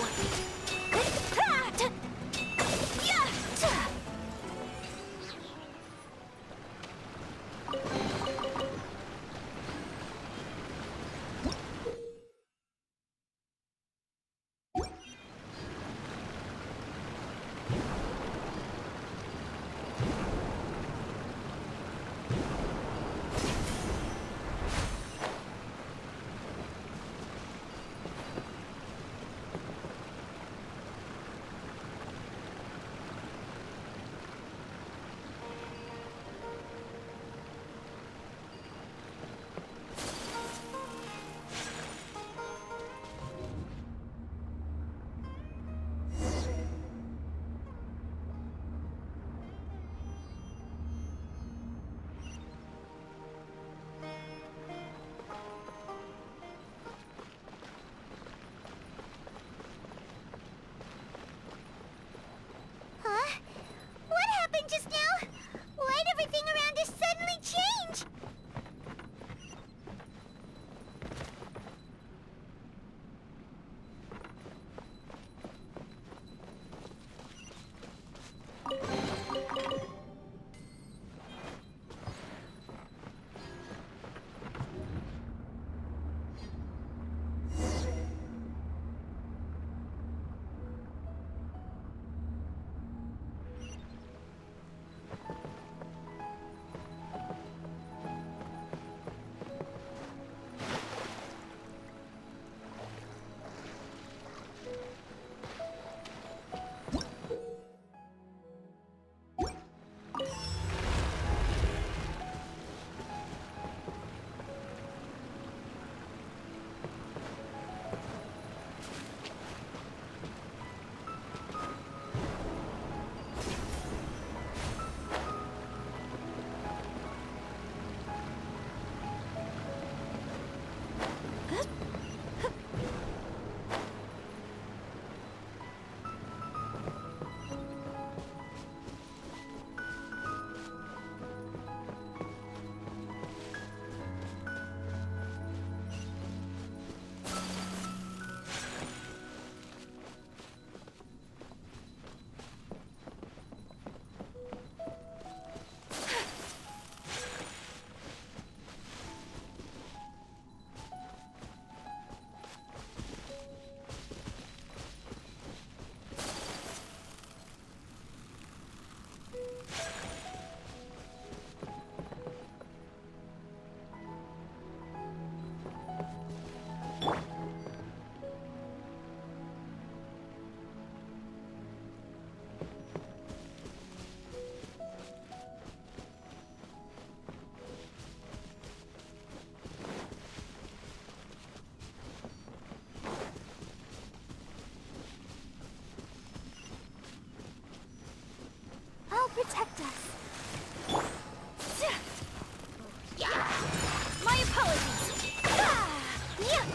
Yeah.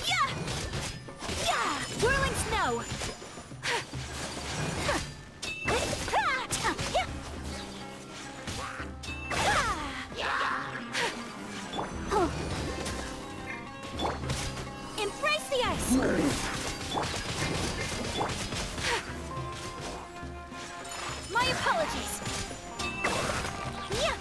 Yeah. Yeah. Whirling snow. Embrace the ice. My apologies. Yeah.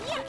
Yeah.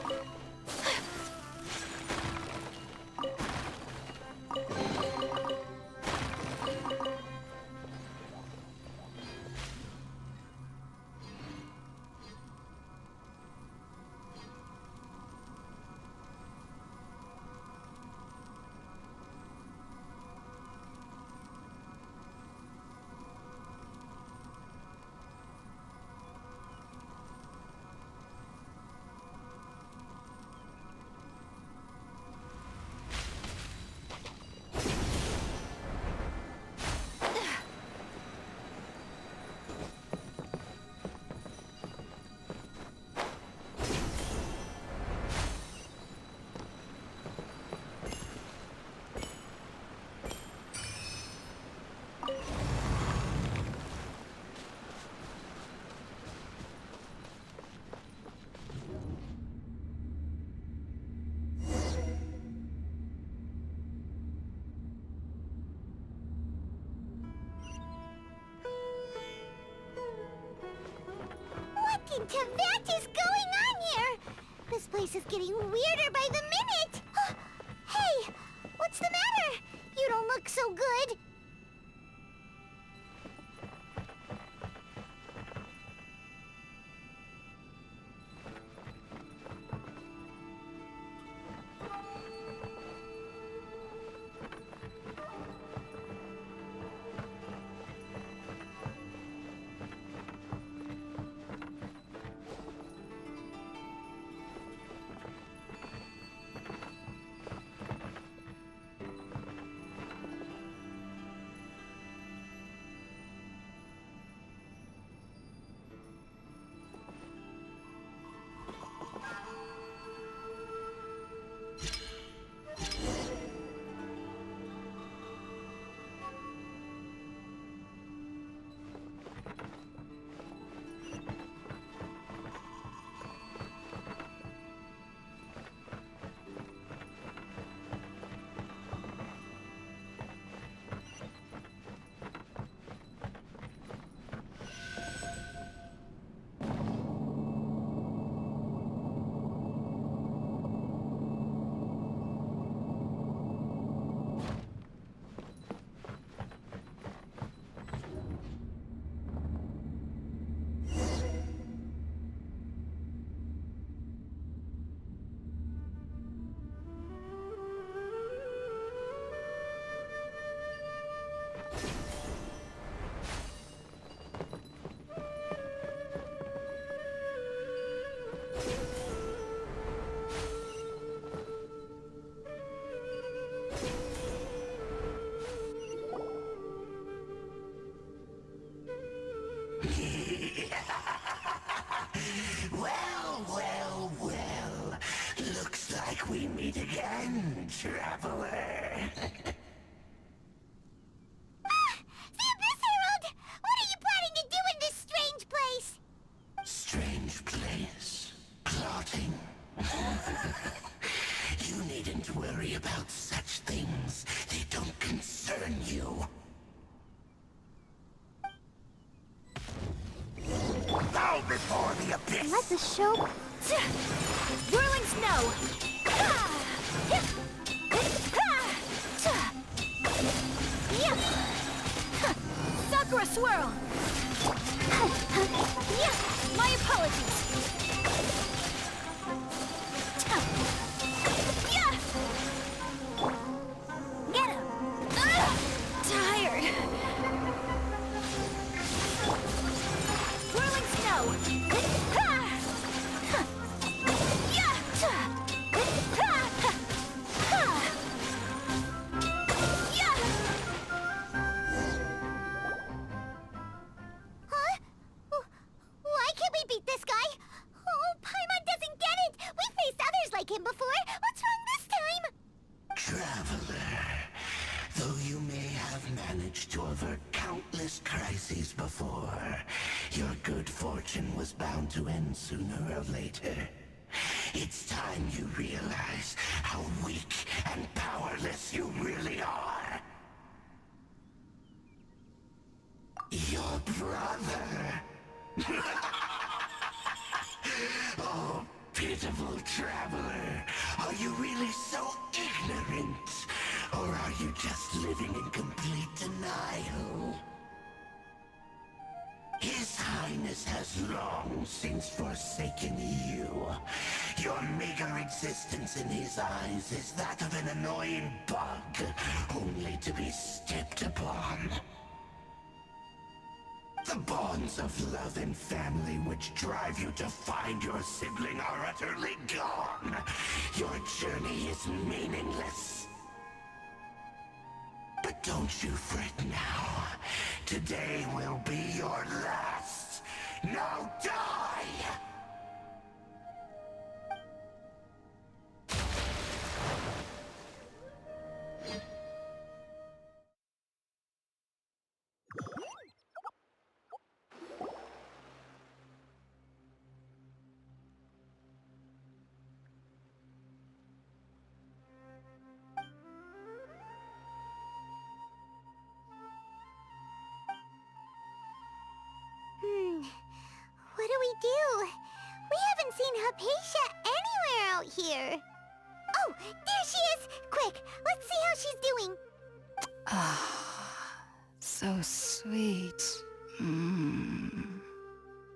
What that is going on here? This place is getting weirder by the minute. Hey, what's the matter? You don't look so good. we meet again, traveler. This Herald! What are you planning to do in this strange place? Strange place. Plotting. You needn't worry about such things. They don't concern you. Bow before the abyss! Let the show... Whirling snow! Sakura swirl! My apologies! Get him! Tired! Whirling snow! Huh? Why can't we beat this guy? Oh, Paimon doesn't get it! We faced others like him before! What's wrong this time? Traveler, though you may have managed to avert countless crises before, your good fortune was bound to end sooner or later. It's time you realize how weak and powerless you really are. Your brother. Oh, pitiful traveler. Are you really so ignorant? Or are you just living in complete denial? His Highness has long since forsaken you. Your meager existence in his eyes is that of an annoying bug, only to be stepped upon. The bonds of love and family which drive you to find your sibling are utterly gone. Your journey is meaningless. But don't you fret now. Today will be your last. Now die! What do we do? We haven't seen Hypatia anywhere out here. Oh, there she is! Quick, let's see how she's doing. So sweet.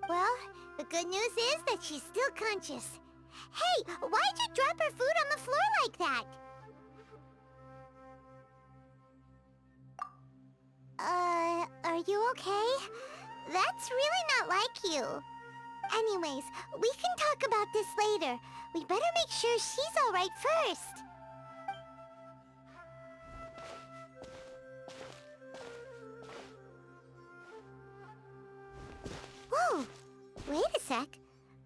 Well, the good news is that she's still conscious. Hey, why'd you drop her food on the floor like that? Are you okay? That's really not like you. Anyways, we can talk about this later. We better make sure she's alright first. Whoa! Wait a sec.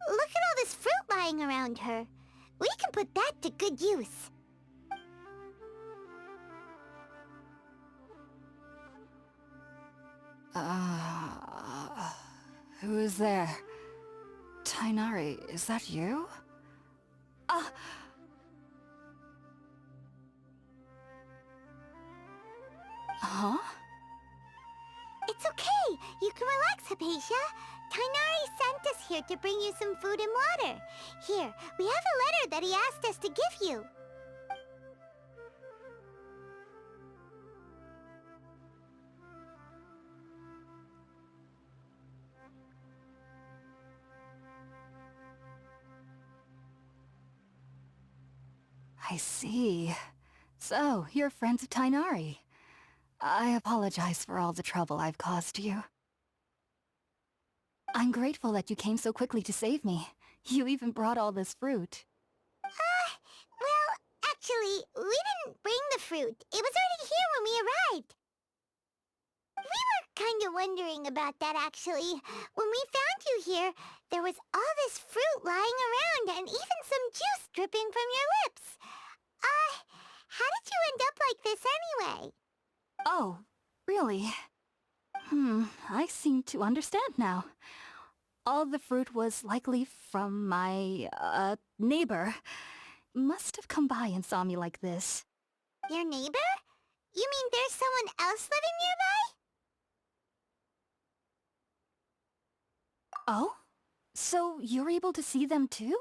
Look at all this fruit lying around her. We can put that to good use. Who is there? Tainari, is that you? Huh? It's okay. You can relax, Hypatia. Tainari sent us here to bring you some food and water. Here, we have a letter that he asked us to give you. I see. So, you're friends of Tainari. I apologize for all the trouble I've caused you. I'm grateful that you came so quickly to save me. You even brought all this fruit. Well, actually, we didn't bring the fruit. It was already here when we arrived. We were kind of wondering about that, actually. When we found you here, there was all this fruit lying around and even some juice dripping from your lips. anyway. Oh, really? I seem to understand now. All the fruit was likely from my, neighbor. Must have come by and saw me like this. Your neighbor? You mean there's someone else living nearby? Oh? So you're able to see them too?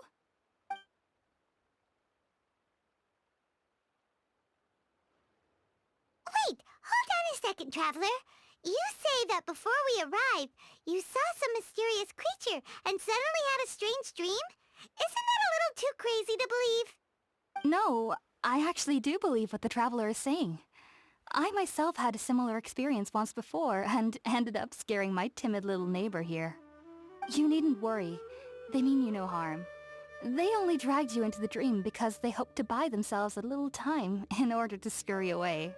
Wait, hold on a second, Traveler. You say that before we arrived, you saw some mysterious creature and suddenly had a strange dream? Isn't that a little too crazy to believe? No, I actually do believe what the Traveler is saying. I myself had a similar experience once before and ended up scaring my timid little neighbor here. You needn't worry. They mean you no harm. They only dragged you into the dream because they hoped to buy themselves a little time in order to scurry away.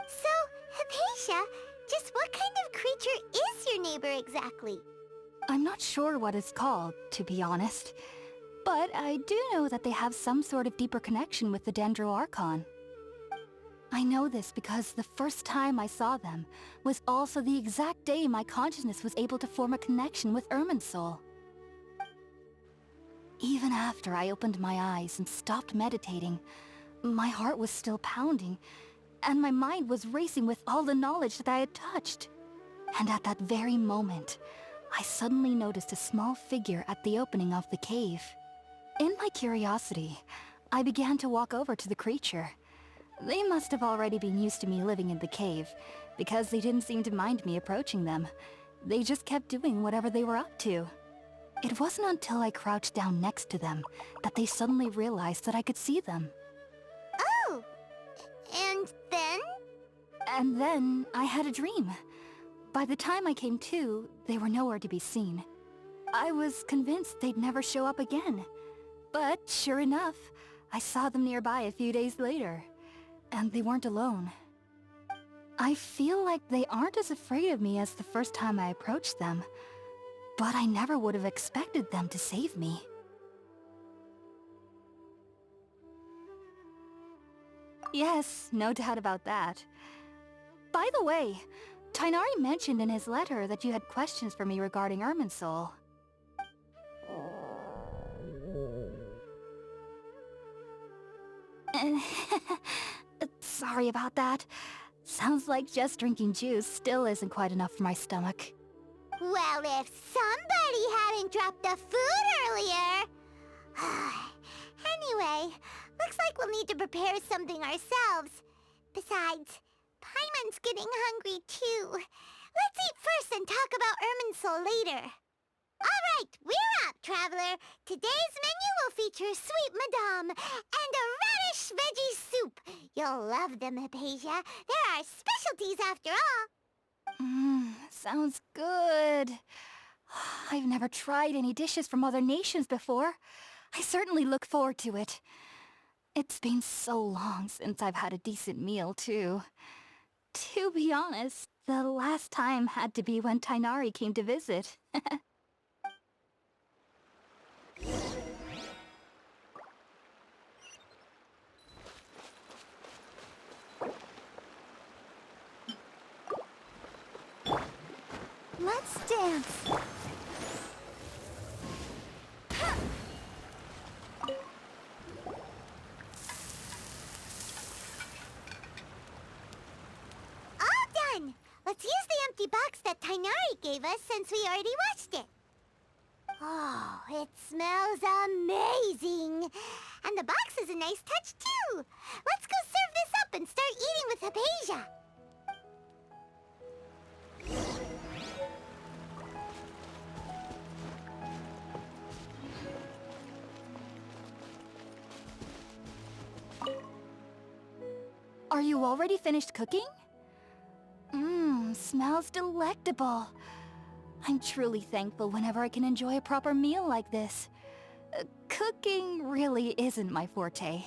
So, Hypatia, just what kind of creature is your neighbor exactly? I'm not sure what it's called, to be honest. But I do know that they have some sort of deeper connection with the Dendro-Archon. I know this because the first time I saw them was also the exact day my consciousness was able to form a connection with Irminsul. Even after I opened my eyes and stopped meditating, my heart was still pounding, and my mind was racing with all the knowledge that I had touched. And at that very moment, I suddenly noticed a small figure at the opening of the cave. In my curiosity, I began to walk over to the creature. They must have already been used to me living in the cave, because they didn't seem to mind me approaching them. They just kept doing whatever they were up to. It wasn't until I crouched down next to them that they suddenly realized that I could see them. Oh! And then? And then I had a dream. By the time I came to, they were nowhere to be seen. I was convinced they'd never show up again. But sure enough, I saw them nearby a few days later. And they weren't alone. I feel like they aren't as afraid of me as the first time I approached them. But I never would have expected them to save me. Yes, no doubt about that. By the way, Tighnari mentioned in his letter that you had questions for me regarding Irminsul. Sorry about that. Sounds like just drinking juice still isn't quite enough for my stomach. Well, if somebody hadn't dropped the food earlier... Anyway, looks like we'll need to prepare something ourselves. Besides, Paimon's getting hungry too. Let's eat first and talk about Irminsul later. Alright, we're up, Traveler. Today's menu will feature sweet madame and a radish veggie soup. You'll love them, Hypatia. They're our specialties after all. Sounds good. I've never tried any dishes from other nations before. I certainly look forward to it. It's been so long since I've had a decent meal, too. To be honest, the last time had to be when Tighnari came to visit. Let's dance. All done. Let's use the empty box that Tighnari gave us since we already watched it. Oh, it smells amazing. And the box is a nice touch too. Let's go serve this up and start eating with Hypatia. Are you already finished cooking? Smells delectable. I'm truly thankful whenever I can enjoy a proper meal like this. Cooking really isn't my forte.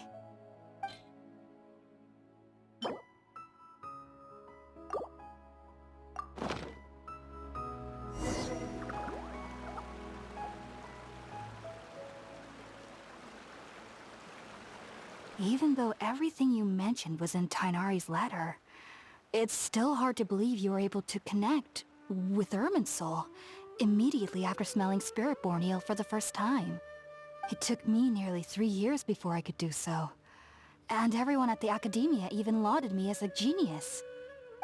Even though everything you mentioned was in Tighnari's letter, It's still hard to believe you were able to connect with Irminsul immediately after smelling Spiritborn Ale for the first time. It took me nearly 3 years before I could do so. And everyone at the Academia even lauded me as a genius.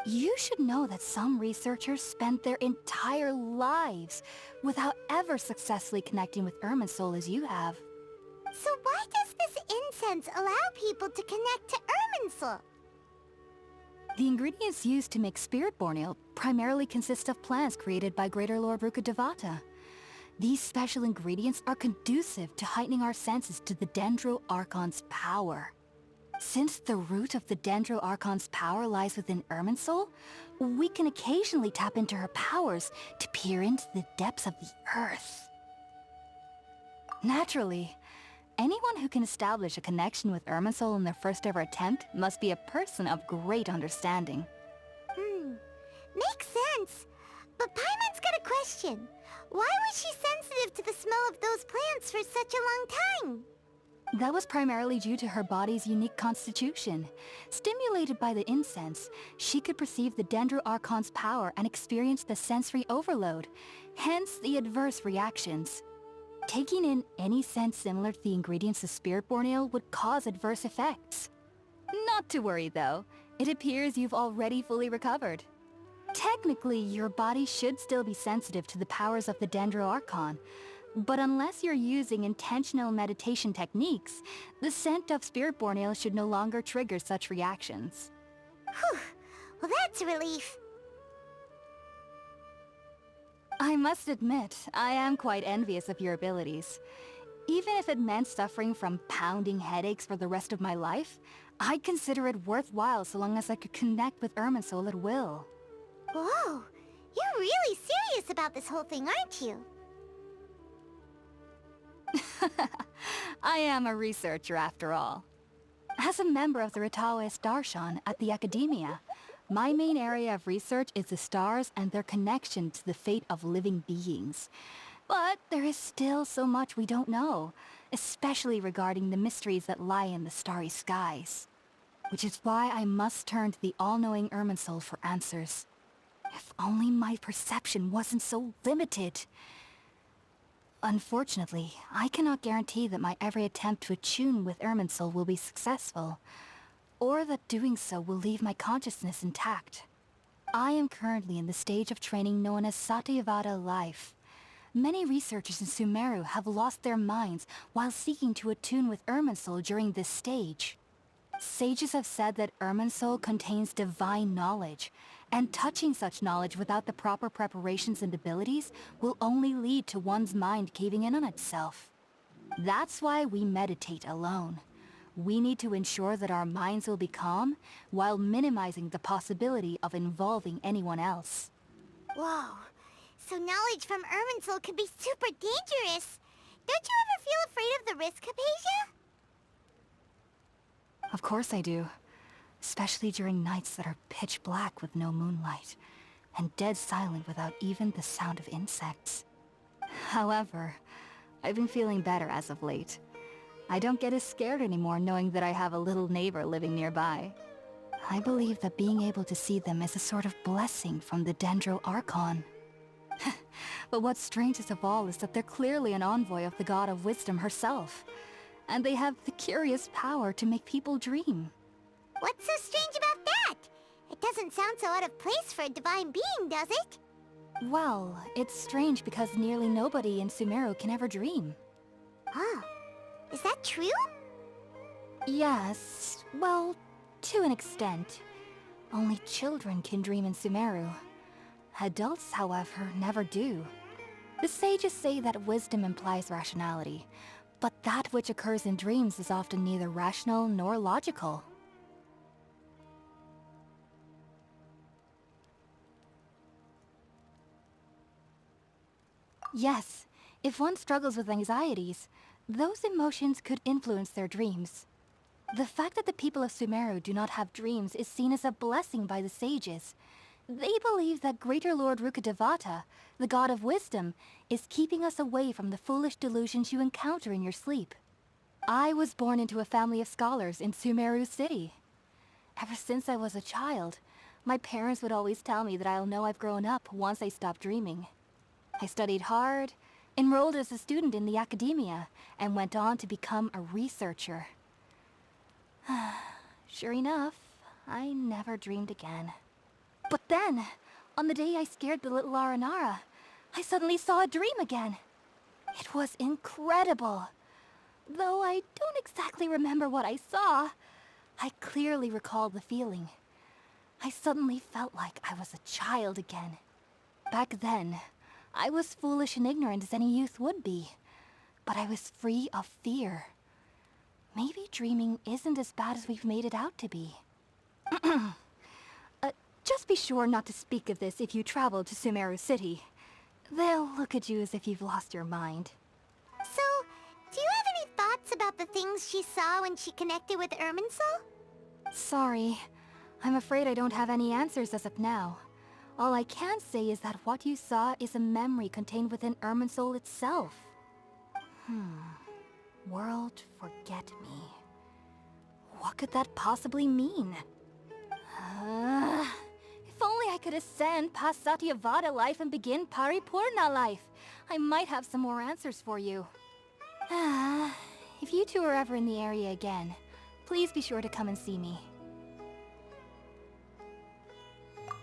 You should know that some researchers spent their entire lives without ever successfully connecting with Irminsul as you have. So why does this incense allow people to connect to Irminsul? The ingredients used to make Spiritborn Ale primarily consist of plants created by Greater Lord Rukkhadevata. These special ingredients are conducive to heightening our senses to the Dendro Archon's power. Since the root of the Dendro Archon's power lies within Irminsul, we can occasionally tap into her powers to peer into the depths of the earth. Naturally, anyone who can establish a connection with Irminsul in their first ever attempt must be a person of great understanding. Makes sense. But Paimon's got a question. Why was she sensitive to the smell of those plants for such a long time? That was primarily due to her body's unique constitution. Stimulated by the incense, she could perceive the Dendro Archon's power and experience the sensory overload, hence the adverse reactions. Taking in any scent similar to the ingredients of Spiritborn Ale would cause adverse effects. Not to worry though, it appears you've already fully recovered. Technically, your body should still be sensitive to the powers of the Dendro Archon, but unless you're using intentional meditation techniques, the scent of Spiritborn Ale should no longer trigger such reactions. Whew. Well, that's a relief. I must admit, I am quite envious of your abilities. Even if it meant suffering from pounding headaches for the rest of my life, I'd consider it worthwhile so long as I could connect with Irminsul at will. Whoa, you're really serious about this whole thing, aren't you? I am a researcher after all. As a member of the Ritaoist Darshan at the Academia, my main area of research is the stars and their connection to the fate of living beings. But there is still so much we don't know, especially regarding the mysteries that lie in the starry skies. Which is why I must turn to the all-knowing Irminsul for answers. If only my perception wasn't so limited. Unfortunately, I cannot guarantee that my every attempt to attune with Irminsul will be successful, or that doing so will leave my consciousness intact. I am currently in the stage of training known as Satyavada life. Many researchers in Sumeru have lost their minds while seeking to attune with Irminsul during this stage. Sages have said that Irminsul contains divine knowledge, and touching such knowledge without the proper preparations and abilities will only lead to one's mind caving in on itself. That's why we meditate alone. We need to ensure that our minds will be calm while minimizing the possibility of involving anyone else. Whoa, so knowledge from Irminsul could be super dangerous. Don't you ever feel afraid of the risk, Hypatia? Of course I do. Especially during nights that are pitch black with no moonlight, and dead silent without even the sound of insects. However, I've been feeling better as of late. I don't get as scared anymore knowing that I have a little neighbor living nearby. I believe that being able to see them is a sort of blessing from the Dendro Archon. But what's strangest of all is that they're clearly an envoy of the God of Wisdom herself, and they have the curious power to make people dream. What's so strange about that? It doesn't sound so out of place for a divine being, does it? Well, it's strange because nearly nobody in Sumeru can ever dream. Oh, is that true? Yes, well, to an extent. Only children can dream in Sumeru. Adults, however, never do. The sages say that wisdom implies rationality, but that which occurs in dreams is often neither rational nor logical. Yes, if one struggles with anxieties, those emotions could influence their dreams. The fact that the people of Sumeru do not have dreams is seen as a blessing by the sages. They believe that Greater Lord Rukkhadevata, the God of Wisdom, is keeping us away from the foolish delusions you encounter in your sleep. I was born into a family of scholars in Sumeru City. Ever since I was a child, My parents would always tell me that I'll know I've grown up once I stop dreaming. I studied hard, enrolled as a student in the academia, and went on to become a researcher. Sure enough, I never dreamed again. But then, on the day I scared the little Aranara, I suddenly saw a dream again. It was incredible. Though I don't exactly remember what I saw, I clearly recall the feeling. I suddenly felt like I was a child again. Back then, I was foolish and ignorant as any youth would be, but I was free of fear. Maybe dreaming isn't as bad as we've made it out to be. Just be sure not to speak of this if you travel to Sumeru City. They'll look at you as if you've lost your mind. So, do you have any thoughts about the things she saw when she connected with Irminsul? Sorry. I'm afraid I don't have any answers as of now. All I can say is that what you saw is a memory contained within Irminsul itself. World forget me. What could that possibly mean? If only I could ascend past Satyavada life and begin Paripurna life. I might have some more answers for you. If you two are ever in the area again, please be sure to come and see me.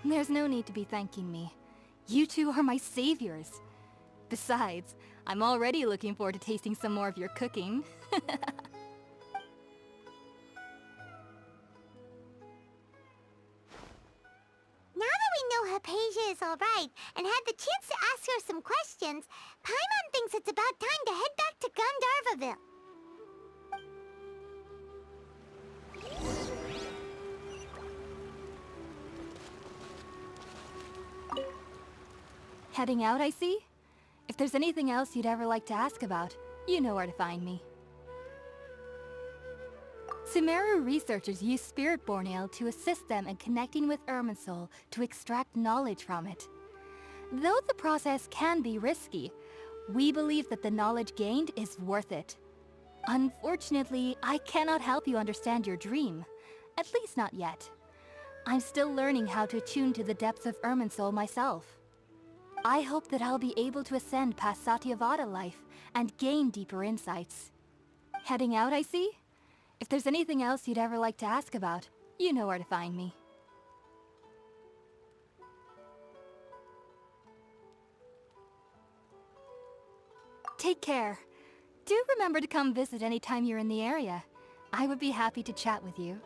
There's no need to be thanking me. You two are my saviors. Besides, I'm already looking forward to tasting some more of your cooking. Now that we know Hypatia is alright and had the chance to ask her some questions, Paimon thinks it's about time to head back to Gandharvaville. Heading out, I see? If there's anything else you'd ever like to ask about, you know where to find me. Sumeru researchers use Spirit-born Ale to assist them in connecting with Irminsul to extract knowledge from it. Though the process can be risky, we believe that the knowledge gained is worth it. Unfortunately, I cannot help you understand your dream. At least not yet. I'm still learning how to attune to the depths of Irminsul myself. I hope that I'll be able to ascend past Satyavada life and gain deeper insights. Heading out, I see? If there's anything else you'd ever like to ask about, you know where to find me. Take care. Do remember to come visit anytime you're in the area. I would be happy to chat with you.